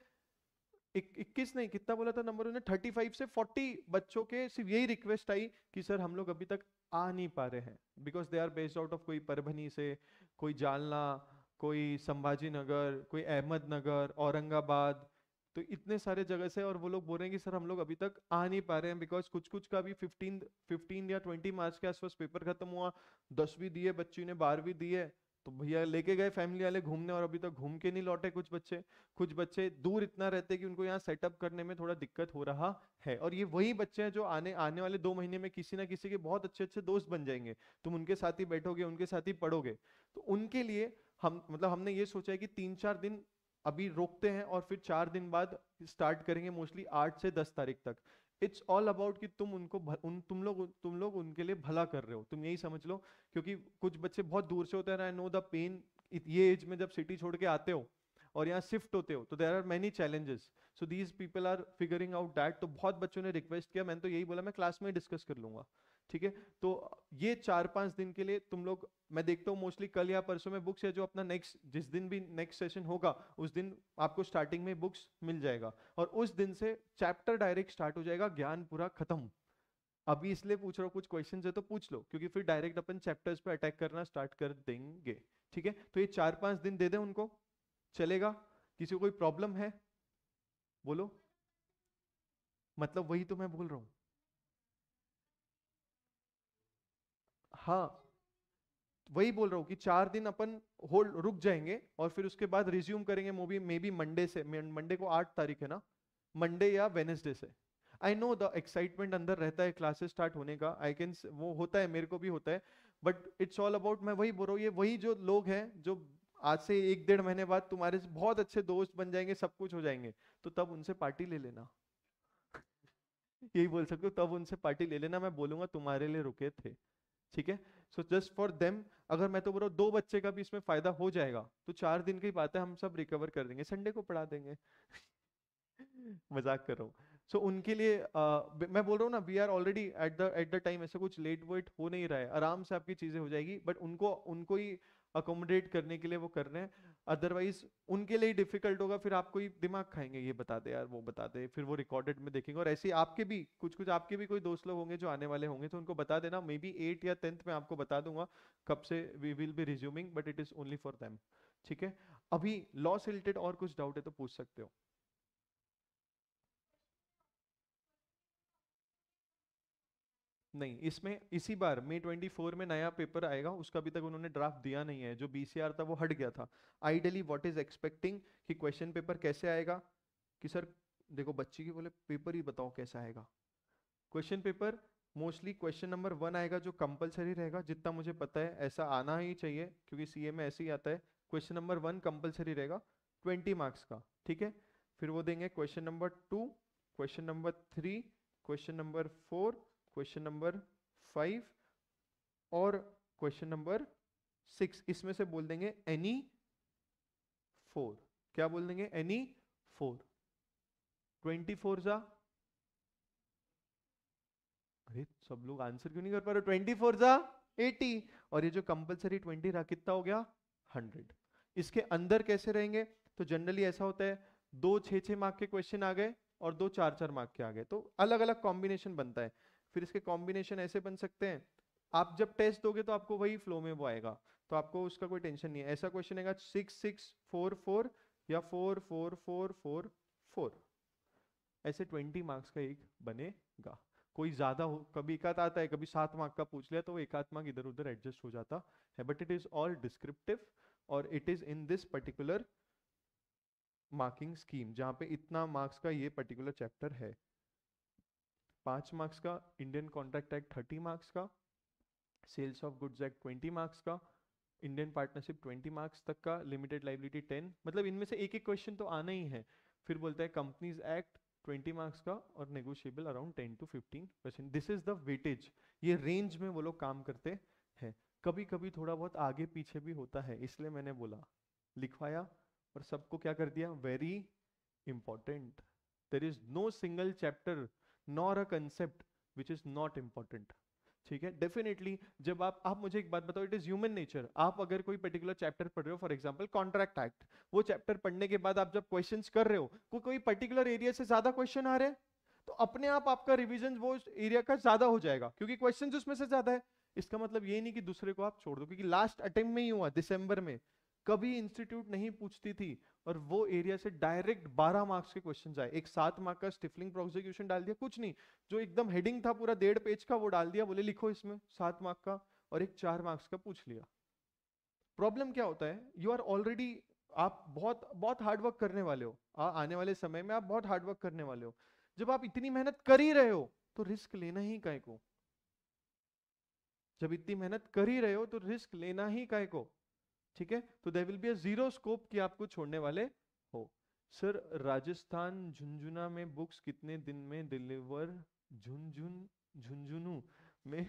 नहीं, कितना बोला था नंबर उन्होंने, 35 से 40 बच्चों के सिर्फ यही रिक्वेस्ट आई कि सर हम लोग अभी तक आ नहीं पा रहे हैं, because they are based out of कोई परभनी से, कोई जालना, कोई संभाजी नगर, कोई अहमदनगर, औरंगाबाद, तो इतने सारे जगह से, और वो लोग बोल रहे हैं कि सर हम लोग अभी तक आ नहीं पा रहे हैं, बिकॉज कुछ कुछ का भी 15 या 20 मार्च के आसपास पेपर खत्म हुआ, 10वीं दी है बच्ची ने, 12वीं दी है, तो भैया लेके गए फैमिली वाले घूमने और अभी तक घूम के नहीं लौटे कुछ बच्चे। कुछ बच्चे दूर इतना रहते कि उनको यहाँ सेटअप करने में थोड़ा दिक्कत हो रहा है, और ये वही बच्चे हैं जो आने आने वाले 2 महीने में किसी ना किसी के बहुत अच्छे अच्छे दोस्त बन जाएंगे, तुम उनके साथ ही बैठोगे, उनके साथ ही पढ़ोगे, तो उनके लिए हम मतलब हमने ये सोचा है कि 3-4 दिन अभी रोकते हैं और फिर 4 दिन बाद स्टार्ट करेंगे, मोस्टली 8 से 10 तारीख तक। इट्स ऑल अबाउट कि तुम उनको तुम लोग उनके लिए भला कर रहे हो, तुम यही समझ लो, क्योंकि कुछ बच्चे बहुत दूर से होते हैं, आई नो द पेन, ये एज में जब सिटी छोड़ के आते हो और यहाँ शिफ्ट होते हो तो there are many challenges, so these people are figuring out that. तो बहुत बच्चों ने रिक्वेस्ट किया, मैंने तो यही बोला मैं क्लास में डिस्कस कर लूंगा, ठीक है। तो ये 4-5 दिन के लिए तुम लोग, मैं देखता हूँ मोस्टली कल या परसों में बुक्स है, जो अपना नेक्स्ट जिस दिन भी नेक्स्ट सेशन होगा उस दिन आपको स्टार्टिंग में बुक्स मिल जाएगा, और उस दिन से चैप्टर डायरेक्ट स्टार्ट हो जाएगा, ज्ञान पूरा खत्म। अभी इसलिए पूछ रहा हूँ, कुछ क्वेश्चंस है तो पूछ लो, क्योंकि फिर डायरेक्ट अपन चैप्टर्स पे अटैक करना स्टार्ट कर देंगे, ठीक है। तो ये 4-5 दिन दे दें उनको, चलेगा? किसी को कोई प्रॉब्लम है बोलो, मतलब वही तो मैं बोल रहा हूँ। हाँ वही बोल रहा हूँ कि 4 दिन अपन होल्ड रुक जाएंगे और फिर उसके बाद रिज्यूम करेंगे मूवी, मे बी मंडे से। मंडे को 8 तारीख है ना, मंडे या वेनेसडे से। आई नो द एक्साइटमेंट अंदर रहता है क्लासेस स्टार्ट होने का, आई कैन, वो होता है, मेरे को भी होता है, बट इट्स ऑल अबाउट, मैं वही बोल रहा हूँ, ये वही जो लोग हैं जो आज से 1 डेढ़ महीने बाद तुम्हारे से बहुत अच्छे दोस्त बन जाएंगे, सब कुछ हो जाएंगे, तो तब उनसे पार्टी ले लेना। यही बोल सकते हो, तब उनसे पार्टी ले लेना, मैं बोलूंगा तुम्हारे लिए रुके थे। ठीक है, सो जस्ट फॉर देम, अगर मैं तो बोल रहा हूँ 2 बच्चे का भी इसमें फायदा हो जाएगा, तो 4 दिन की बात है, हम सब रिकवर कर देंगे, संडे को पढ़ा देंगे। मजाक कर रहा हूँ। सो उनके लिए मैं बोल रहा हूँ ना, we are already at the time, ऐसा कुछ लेट वेट हो नहीं रहा है, आराम से आपकी चीजें हो जाएगी, बट उनको उनको ही अकोमोडेट करने के लिए वो कर रहे हैं, अदरवाइज उनके लिए डिफिकल्ट होगा, फिर आपको ही दिमाग खाएंगे, ये बता दे यार, वो बता दे, फिर वो रिकॉर्डेड में देखेंगे, और ऐसे ही आपके भी कुछ कुछ आपके भी कोई दोस्त लोग होंगे जो आने वाले होंगे, तो उनको बता देना, मे बी 8 या 10th में आपको बता दूंगा कब से we will be resuming, but it is only for them. ठीक है, अभी लॉ से रिलेटेड और कुछ डाउट है तो पूछ सकते हो। नहीं, इसमें इसी बार मई 24 में नया पेपर आएगा, उसका अभी तक उन्होंने ड्राफ्ट दिया नहीं है, जो बीसीआर था वो हट गया था। आइडली व्हाट इज एक्सपेक्टिंग कि क्वेश्चन पेपर कैसे आएगा, कि सर देखो बच्ची की बोले पेपर ही बताओ कैसा आएगा। Question paper mostly question number 1 आएगा जो कंपलसरी रहेगा, जितना मुझे पता है ऐसा आना ही चाहिए क्योंकि सीए में ऐसे ही आता है। क्वेश्चन नंबर 1 कंपलसरी रहेगा, 20 मार्क्स का। ठीक है, फिर वो देंगे question number 2, question number 3, question number 4, question number 5 और क्वेश्चन नंबर 6, इसमें से बोल देंगे एनी 4। क्या बोल देंगे? एनी 4। 24 जा, अरे सब लोग आंसर क्यों नहीं कर पा रहे? 24 जा 80, और ये जो कंपलसरी 20 रहा कितना हो गया? 100। इसके अंदर कैसे रहेंगे? तो जनरली ऐसा होता है, 2 6 6 मार्क के क्वेश्चन आ गए और 2 4 4 मार्क के आ गए, तो अलग अलग कॉम्बिनेशन बनता है। फिर इसके कॉम्बिनेशन ऐसे बन सकते हैं, आप जब टेस्ट दोगे तो आपको वही फ्लो में वो आएगा, तो आपको उसका कोई टेंशन नहीं है। ऐसा क्वेश्चन आएगा 6 6 4 4 या 4 4 4 4 4, ऐसे 20 मार्क्स का एक बनेगा। कोई ज्यादा हो, कभी एकाध आता है, कभी 7 मार्क का पूछ लिया तो वो एकाध मार्क इधर उधर एडजस्ट हो जाता है, but it is all descriptive, और it is in this particular marking scheme, जहाँ पे इतना मार्क्स का ये पर्टिकुलर चैप्टर है। 5 मार्क्स का इंडियन कॉन्ट्रैक्ट एक्ट, 30 मार्क्स का sales of goods act, 20 marks का इंडियन पार्टनरशिप, 20 मार्क्स तक का लिमिटेड लाइबिलिटी, 10, मतलब इनमें से एक एक क्वेश्चन तो आना ही है। फिर बोलता है कंपनीज एक्ट, 20 मार्क्स का, और negotiable around 10 to 15%, this is the weightage. ये रेंज में वो लोग काम करते हैं। कभी कभी थोड़ा बहुत आगे पीछे भी होता है, इसलिए मैंने बोला लिखवाया और सबको क्या कर दिया, very important. There is no single chapter nor a concept which is not important. ठीक है, डेफिनेटली जब आप मुझे एक बात बताओ, इट इज ह्यूमन नेचर, आप अगर कोई पर्टिकुलर चैप्टर पढ़ रहे हो, फॉर एग्जांपल कॉन्ट्रैक्ट एक्ट, वो चैप्टर पढ़ने के बाद आप जब क्वेश्चंस कर रहे हो, कोई पर्टिकुलर एरिया से ज्यादा क्वेश्चन आ रहे हैं, तो अपने आप आपका रिवीजन वो एरिया का ज्यादा हो जाएगा क्योंकि क्वेश्चंस उसमें से ज्यादा है। इसका मतलब ये नहीं कि दूसरे को आप छोड़ दो, क्योंकि लास्ट अटेम्प्ट में ही हुआ दिसंबर में, कभी इंस्टीट्यूट नहीं पूछती थी, और वो एरिया से डायरेक्ट 12 मार्क्स के क्वेश्चन आए। एक 7 मार्क का स्टिफलिंग प्रोसिक्यूशन डाल दिया, कुछ नहीं, जो एकदम हेडिंग था पूरा 1.5 पेज का वो डाल दिया, बोले लिखो इसमें 7 मार्क का, और एक 4 मार्क्स का पूछ लिया। प्रॉब्लम क्या होता है, यू आर ऑलरेडी, आप बहुत बहुत हार्डवर्क करने वाले हो, आने वाले समय में आप बहुत हार्डवर्क करने वाले हो, जब आप इतनी मेहनत कर ही रहे हो तो रिस्क लेना ही काहे को? जब इतनी मेहनत कर ही रहे हो तो रिस्क लेना ही काहे को? ठीक है, तो there will be a zero scope कि आपको छोड़ने वाले हो। सर राजस्थान झुंझुना में बुक्स कितने दिन में डिलीवर, झुंझुन झुंझुनू में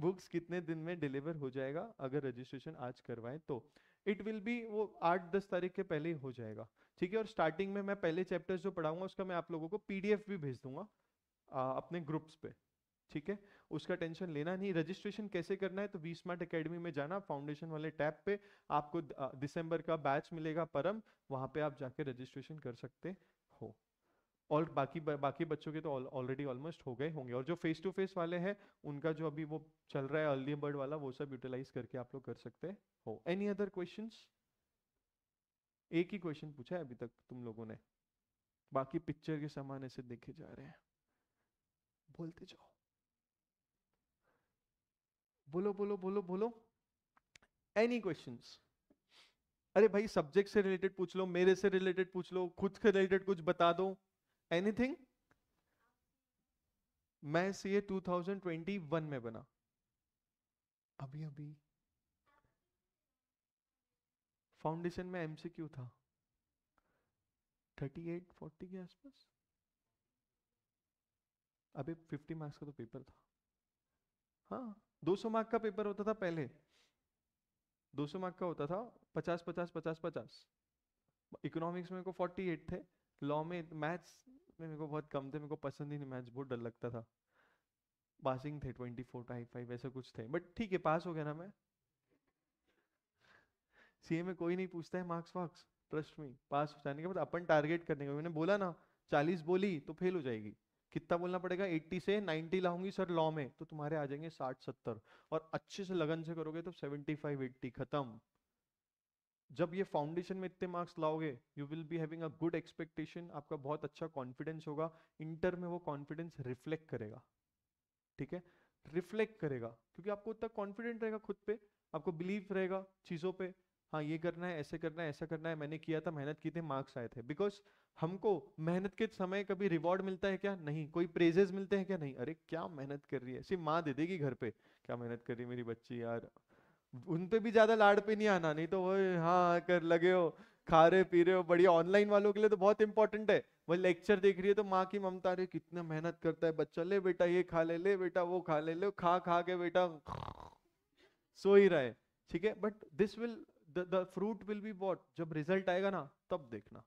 बुक्स कितने दिन में डिलीवर हो जाएगा अगर रजिस्ट्रेशन आज करवाएं तो? इट विल बी वो 8 10 तारीख के पहले ही हो जाएगा। ठीक है, और स्टार्टिंग में मैं पहले चैप्टर्स जो पढ़ाऊंगा उसका मैं आप लोगों को पीडीएफ भी भेज दूंगा अपने ग्रुप्स पे। ठीक है, उसका टेंशन लेना नहीं। रजिस्ट्रेशन कैसे करना है, तो वी स्मार्ट एकेडमी में जाना, फाउंडेशन वाले टैब पे आपको दिसंबर का बैच मिलेगा परम, वहां पे आप जाके रजिस्ट्रेशन कर सकते हो। और बाकी बच्चों के तो ऑलरेडी ऑलमोस्ट हो गए होंगे, और जो फेस टू फेस वाले हैं उनका जो अभी वो चल रहा है अर्ली बर्ड वाला, वो सब यूटिलाइज करके आप लोग कर सकते हो। Any other questions? एक ही क्वेश्चन पूछा है अभी तक तुम लोगों ने, बाकी पिक्चर के समान ऐसे देखे जा रहे हैं। बोलते जाओ, बोलो बोलो बोलो बोलो। Any questions? अरे भाई सब्जेक्ट से रिलेटेड पूछ लो, मेरे से रिलेटेड पूछ लो, खुद से रिलेटेड कुछ बता दो, एनीथिंग। मैं सीए 2021 में बना, अभी अभी। फाउंडेशन में एमसीक्यू था 38-40 के आसपास। अभी 50 मार्क्स का तो पेपर था। हाँ, 200 मार्क का पेपर होता था पहले, 200 मार्क का होता था, 50 50 50 50। इकोनॉमिक्स में मेरे को 48 थे, लॉ में मैथ्स में मेरे को बहुत कम थे, मेरे को पसंद ही नहीं मैथ्स, बहुत डर लगता था। पासिंग थे 24-25 ऐसा कुछ थे, बट ठीक है पास हो गया ना मैं। सीए में कोई नहीं पूछता है मार्क्स वार्क्स, ट्रस्ट मी। पास हो जाने के बाद अपन टारगेट करने का, मैंने बोला ना 40 बोली तो फेल हो जाएगी, कितना बोलना पड़ेगा, 80 से 90 लाऊंगी सर लॉ में, तो तुम्हारे आ जाएंगे 60-70, और अच्छे से लगन से करोगे तो 75-80 खत्म। जब ये फाउंडेशन में इतने मार्क्स लाओगे, you will be having a good expectation, आपका बहुत अच्छा कॉन्फिडेंस होगा। इंटर में वो कॉन्फिडेंस रिफ्लेक्ट करेगा, ठीक है, रिफ्लेक्ट करेगा, क्योंकि आपको उतना कॉन्फिडेंट रहेगा खुद पे, आपको बिलीव रहेगा चीजों पे। हाँ ये करना है, ऐसे करना है, ऐसा करना है, मैंने किया था, मेहनत की थी, मार्क्स आए थे। बिकॉज हमको मेहनत के समय कभी रिवॉर्ड मिलता है क्या? नहीं। कोई प्रेजेस मिलते हैं क्या? नहीं। अरे क्या मेहनत कर रही है, सिर्फ माँ दे देगी घर पे, क्या मेहनत कर रही है मेरी बच्ची यार। उन पे भी ज्यादा लाड पे नहीं आना, नहीं तो वो हाँ कर लगे हो, खा रहे पी रहे हो बढ़िया। ऑनलाइन वालों के लिए तो बहुत इंपॉर्टेंट है, वो लेक्चर देख रही है तो माँ की ममता, रही कितना मेहनत करता है बच्चा, ले बेटा ये खा ले बेटा वो खा ले खा खा के बेटा सो ही रहा है, ठीक है। But this will, the fruit will be what, जब रिजल्ट आएगा ना तब देखना।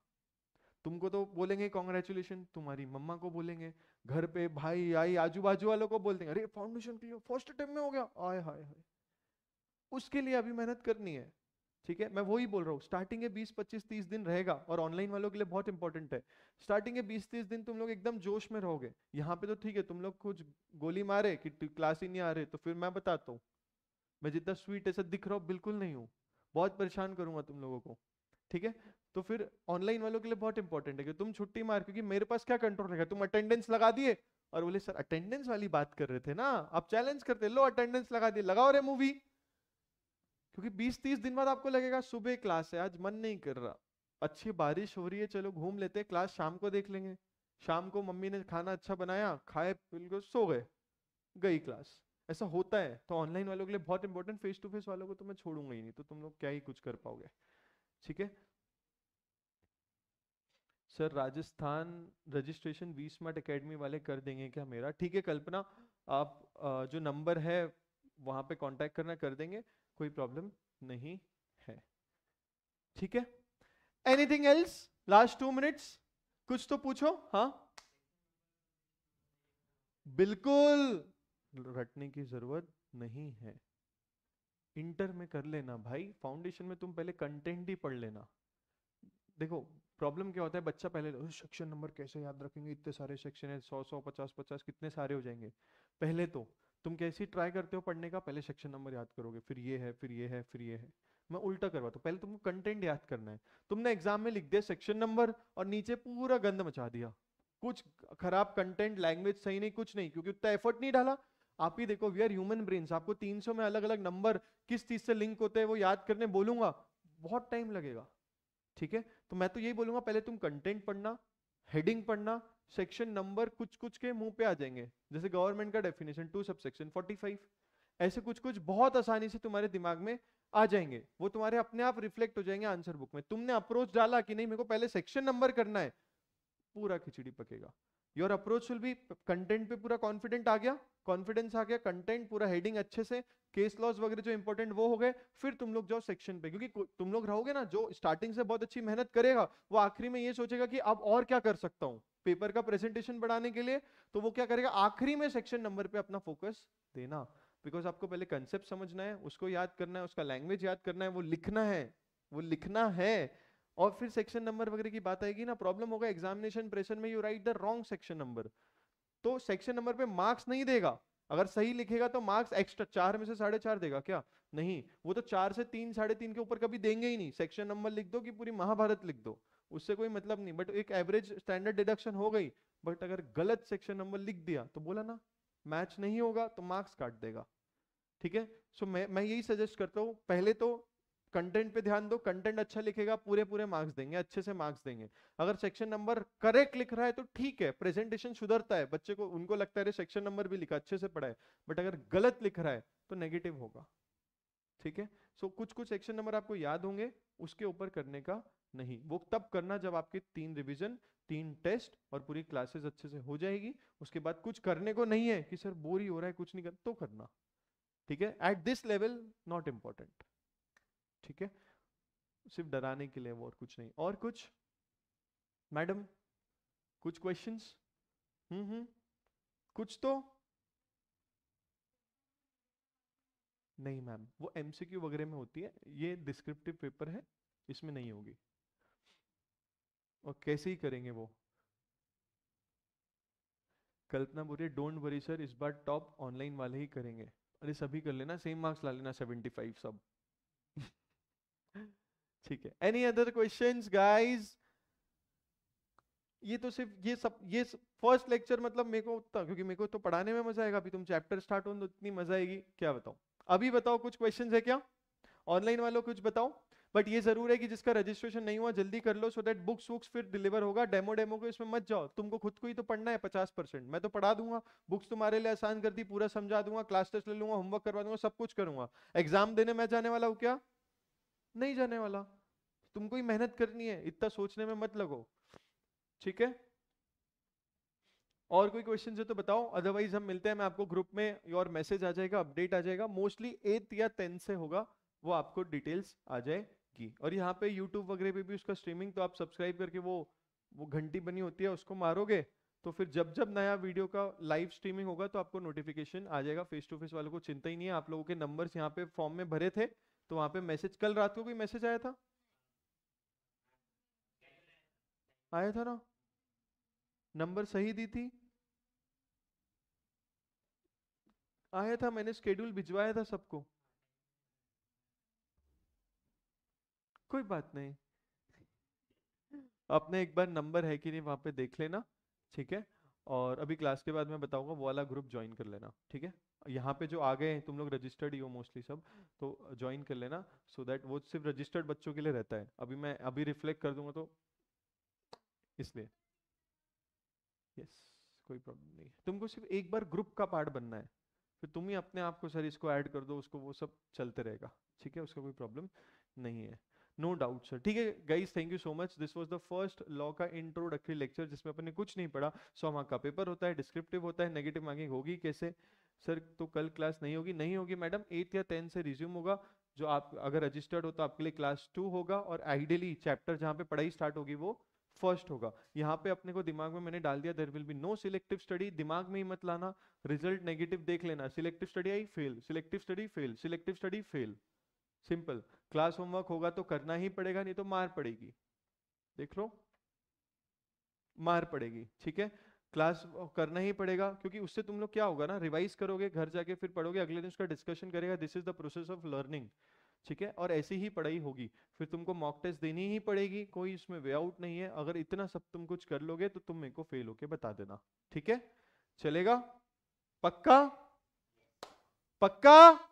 तुमको तो बोलेंगे कॉन्ग्रेचुलेशन, तुम्हारी मम्मा को बोलेंगे, घर पे भाई आई आजू बाजू वालों को बोल देंगे, अरे फाउंडेशन क्लियर फर्स्ट अटेम्प्ट में हो गया, आय हाय हाय। उसके लिए अभी मेहनत करनी है, ठीक है। मैं वही बोल रहा हूँ, स्टार्टिंग के 20-25-30 दिन रहेगा, और ऑनलाइन वालों के लिए बहुत इंपॉर्टेंट है। स्टार्टिंग के 20-30 दिन तुम लोग एकदम जोश में रहोगे, यहाँ पे तो ठीक है, तुम लोग कुछ गोली मारे कि क्लास ही नहीं आ रहे, तो फिर मैं बताता हूँ, मैं जितना स्वीट ऐसा दिख रहा हूँ बिल्कुल नहीं हूँ, बहुत परेशान करूंगा तुम लोगों को, ठीक है। तो फिर ऑनलाइन वालों के लिए बहुत इंपॉर्टेंट है कि तुम छुट्टी मार, क्योंकि मेरे पास क्या कंट्रोल रहेगा, तुम अटेंडेंस लगा दिए और बोले सर अटेंडेंस वाली बात कर रहे थे ना, आप चैलेंज करते, लो अटेंडेंस लगा दिए, लगाओ रे मूवी। क्योंकि 20-30 दिन बाद आपको लगेगा सुबह क्लास है, आज मन नहीं कर रहा, अच्छी बारिश हो रही है, चलो घूम लेते हैं, क्लास शाम को देख लेंगे। शाम को मम्मी ने खाना अच्छा बनाया, खाए बिल्कुल सो गए, गई क्लास। ऐसा होता है। तो ऑनलाइन वालों के लिए बहुत इंपॉर्टेंट, फेस टू फेस वालों को तो मैं छोड़ूंगा ही नहीं, तो तुम लोग क्या ही कुछ कर पाओगे, ठीक है। Sir Rajasthan registration V smart academy वाले कर देंगे क्या मेरा? ठीक है कल्पना, आप जो नंबर है वहां पे कांटेक्ट करना, कर देंगे, कोई प्रॉब्लम नहीं है, ठीक है। Anything else? लास्ट 2 मिनट्स, कुछ तो पूछो। हाँ बिल्कुल, रटने की जरूरत नहीं है, इंटर में कर लेना भाई, फाउंडेशन में तुम पहले कंटेंट ही पढ़ लेना। देखो प्रॉब्लम क्या होता है, बच्चा पहले सेक्शन नंबर कैसे याद रखेंगे, इतने सारे सेक्शन है, 100 100 50 50 कितने सारे हो जाएंगे। पहले तो तुम कैसे ट्राई करते हो पढ़ने का, पहले सेक्शन नंबर याद करोगे, फिर ये है, फिर ये है, फिर ये है। मैं उल्टा करवाता हूँ, पहले तुमको कंटेंट याद करना है। तुमने एग्जाम में लिख दिया सेक्शन नंबर और नीचे पूरा गंद मचा दिया, कुछ खराब कंटेंट, लैंग्वेज सही नहीं, कुछ नहीं, क्योंकि उतना एफर्ट नहीं डाला। आप ही देखो, वी आर ह्यूमन ब्रेन्स, आपको 300 में अलग अलग नंबर किस चीज से लिंक होते हैं वो याद करने बोलूंगा, बहुत टाइम लगेगा, ठीक है। तो मैं तो यही बोलूंगा, पहले तुम कंटेंट पढ़ना, हेडिंग पढ़ना, सेक्शन नंबर कुछ कुछ के मुंह पे आ जाएंगे, जैसे गवर्नमेंट का डेफिनेशन 2 सबसेक्शन 45, ऐसे कुछ कुछ बहुत आसानी से तुम्हारे दिमाग में आ जाएंगे, वो तुम्हारे अपने आप रिफ्लेक्ट हो जाएंगे आंसर बुक में। तुमने अप्रोच डाला कि नहीं मेरे को पहले सेक्शन नंबर करना है, पूरा खिचड़ी पकेगा। Your approach will be, content पे पूरा कॉन्फिडेंट आ गया, कॉन्फिडेंस आ गया, कंटेंट पूरा हेडिंग अच्छे से, केस लॉस वगैरह जो इंपॉर्टेंट वो हो गए, फिर तुम लोग जाओ सेक्शन पे। क्योंकि तुम लोग रहोगे ना, जो स्टार्टिंग से बहुत अच्छी मेहनत करेगा वो आखिरी में ये सोचेगा कि अब और क्या कर सकता हूँ पेपर का प्रेजेंटेशन बढ़ाने के लिए, तो वो क्या करेगा, आखिरी में सेक्शन नंबर पे अपना फोकस देना। बिकॉज आपको पहले कंसेप्ट समझना है, उसको याद करना है, उसका लैंग्वेज याद करना है, वो लिखना है, वो लिखना है। और फिर सेक्शन नंबर वगैरह की बात आएगी ना, प्रॉब्लम होगा एग्जामिनेशन प्रेशर में, you right the wrong section number, तो सेक्शन नंबर पे मार्क्स नहीं देगा। अगर सही लिखेगा तो मार्क्स एक्स्ट्रा 4 में से 4.5 देगा क्या? नहीं, वो तो 4 से 3 3.5 के ऊपर कभी देंगे ही नहीं। सेक्शन नंबर लिख दो कि पूरी महाभारत लिख दो, उससे कोई मतलब नहीं, बट एक एवरेज स्टैंडर्ड डिडक्शन हो गई। बट अगर गलत सेक्शन नंबर लिख दिया तो बोला ना, मैच नहीं होगा तो मार्क्स काट देगा। ठीक है। सो मैं यही सजेस्ट करता हूँ, पहले तो कंटेंट पे ध्यान दो, कंटेंट अच्छा लिखेगा पूरे पूरे मार्क्स देंगे, अच्छे से मार्क्स देंगे। अगर सेक्शन नंबर करेक्ट लिख रहा है तो ठीक है, प्रेजेंटेशन सुधरता है, बच्चे को उनको लगता है सेक्शन नंबर भी लिखा, अच्छे से पढ़ा है। बट अगर गलत लिख रहा है तो नेगेटिव होगा, ठीक है। सो कुछ कुछ सेक्शन नंबर आपको याद होंगे, उसके ऊपर करने का नहीं, वो तब करना जब आपके 3 रिवीजन, 3 टेस्ट और पूरी क्लासेस अच्छे से हो जाएगी। उसके बाद कुछ करने को नहीं है कि सर बोर ही हो रहा है कुछ नहीं कर, तो करना, ठीक है। At this level not important, ठीक है, सिर्फ डराने के लिए वो, और कुछ नहीं। और कुछ मैडम, कुछ क्वेश्चंस? कुछ तो नहीं मैम, वो एमसीक्यू वगैरह में होती है, ये डिस्क्रिप्टिव पेपर है, इसमें नहीं होगी। और कैसे ही करेंगे वो? कल्पना बोल रही है डोंट वरी सर, इस बार टॉप ऑनलाइन वाले ही करेंगे। अरे सभी कर लेना, सेम मार्क्स ला लेना, 75 सब। ठीक है, एनी अदर क्वेश्चंस गाइस? ये तो सिर्फ ये फर्स्ट लेक्चर, मतलब मेरे को उतना, क्योंकि मेरे को तो पढ़ाने में मजा आएगा, अभी तुम चैप्टर स्टार्ट हो तो इतनी मजा आएगी, क्या बताऊं। अभी बताओ कुछ क्वेश्चंस है क्या ऑनलाइन वालों, कुछ बताओ। बट ये जरूर है कि जिसका रजिस्ट्रेशन नहीं हुआ जल्दी कर लो, सो दैट बुक्स वुक्स फिर डिलीवर होगा। डेमो डेमो को इसमें मत जाओ, तुमको खुद को ही तो पढ़ना है 50%, मैं तो पढ़ा दूंगा, बुक्स तुम्हारे लिए आसान कर दी, पूरा समझा दूंगा, क्लास टेस्ट ले लूंगा, होमवर्क करवा दूंगा, सब कुछ करूंगा। एग्जाम देने मैं जाने वाला हूँ क्या? नहीं जाने वाला। तुमको ही मेहनत करनी है, इतना सोचने में मत लगो, ठीक है। और कोई क्वेश्चन है तो बताओ, अदरवाइज हम मिलते हैं, मैं आपको ग्रुप में और मैसेज आ जाएगा, अपडेट आ जाएगा, मोस्टली 8 या 10 से होगा, वो आपको डिटेल्स आ जाएगी। और यहाँ पे यूट्यूब वगैरह पे भी उसका स्ट्रीमिंग, तो आप सब्सक्राइब करके वो घंटी बनी होती है उसको मारोगे, तो फिर जब जब नया वीडियो का लाइव स्ट्रीमिंग होगा तो आपको नोटिफिकेशन आ जाएगा। फेस टू फेस वालों को चिंता ही नहीं है, आप लोगों के नंबर्स यहाँ पे फॉर्म में भरे थे, तो वहाँ पे मैसेज, कल रात को कोई मैसेज आया था, आया था ना, नंबर सही दी थी, आया था, मैंने शेड्यूल भिजवाया था सबको। कोई बात नहीं, अपने एक बार नंबर है कि नहीं वहां पे देख लेना, ठीक है। और अभी क्लास के बाद मैं बताऊंगा, वो वाला ग्रुप ज्वाइन कर लेना, ठीक है। यहाँ पे जो आ गए हैं तुम लोग रजिस्टर्ड ही हो मोस्टली सब, तो ज्वाइन कर लेना, सो दैट वो सिर्फ रजिस्टर्ड बच्चों के लिए रहता है। अभी मैं अभी रिफ्लेक्ट कर दूंगा तो इसलिए, यस, कोई प्रॉब्लम नहीं है, तुमको सिर्फ एक बार ग्रुप का पार्ट बनना है, फिर तुम ही अपने आप को सर इसको ऐड कर दो, उसको, वो सब चलते रहेगा, ठीक है, उसका कोई प्रॉब्लम नहीं है। नो डाउट सर, ठीक है guys, thank you so much. This was the first law का इंट्रोडक्टरी लेक्चर, जिसमें अपन ने कुछ नहीं पढ़ा। 100 मार्क का पेपर होता है, डिस्क्रिप्टिव होता है, नेगेटिव मार्किंग होगी कैसे सर? तो कल क्लास नहीं होगी, नहीं होगी मैडम, 8 या 10 से रिज्यूम होगा। जो आप अगर रजिस्टर्ड हो तो आपके लिए क्लास 2 होगा, और आइडियली चैप्टर जहाँ पे पढ़ाई स्टार्ट होगी वो फर्स्ट होगा। यहाँ पे अपने को दिमाग में मैंने डाल दिया, there will be no selective study, दिमाग में ही मत लाना, रिजल्ट नेगेटिव देख लेना, selective study I fail, selective study fail, selective study fail, simple. Class homework होगा तो करना ही पड़ेगा, नहीं तो मार पड़ेगी, देख लो, मार पड़ेगी, ठीक है। क्लास करना ही पड़ेगा, क्योंकि उससे तुम लोग क्या होगा ना, रिवाइज करोगे, घर जाके फिर पढ़ोगे, अगले दिन उसका डिस्कशन करेगा, this is the process of learning, ठीक है। और ऐसी ही पढ़ाई होगी, फिर तुमको मॉक टेस्ट देनी ही पड़ेगी, कोई इसमें वे आउट नहीं है। अगर इतना सब तुम कुछ कर लोगे तो तुम मेरे को फेल होके बता देना, ठीक है, चलेगा? पक्का? पक्का?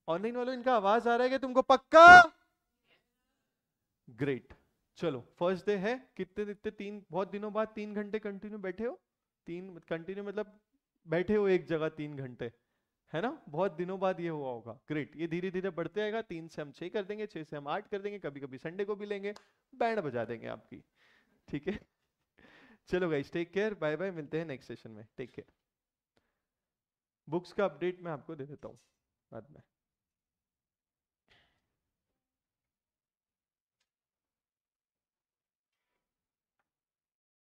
ऑनलाइन वालों, इनका आवाज आ रहा है कि तुमको पक्का? ग्रेट, चलो फर्स्ट डे है, कितने कितने 3, बहुत दिनों बाद 3 घंटे कंटिन्यू बैठे हो, 3 कंटिन्यू मतलब बैठे हो एक जगह 3 घंटे, है ना, बहुत दिनों बाद ये हुआ होगा। ग्रेट, ये धीरे धीरे बढ़ते आएगा, 3 से हम 6 कर देंगे, 6 से हम 8 कर देंगे, कभी कभी संडे को भी लेंगे, बैंड बजा देंगे आपकी, ठीक है। चलो guys, take care, bye bye, मिलते हैं नेक्स्ट सेशन में, टेक केयर। बुक्स का अपडेट मैं आपको दे देता हूँ बाद में।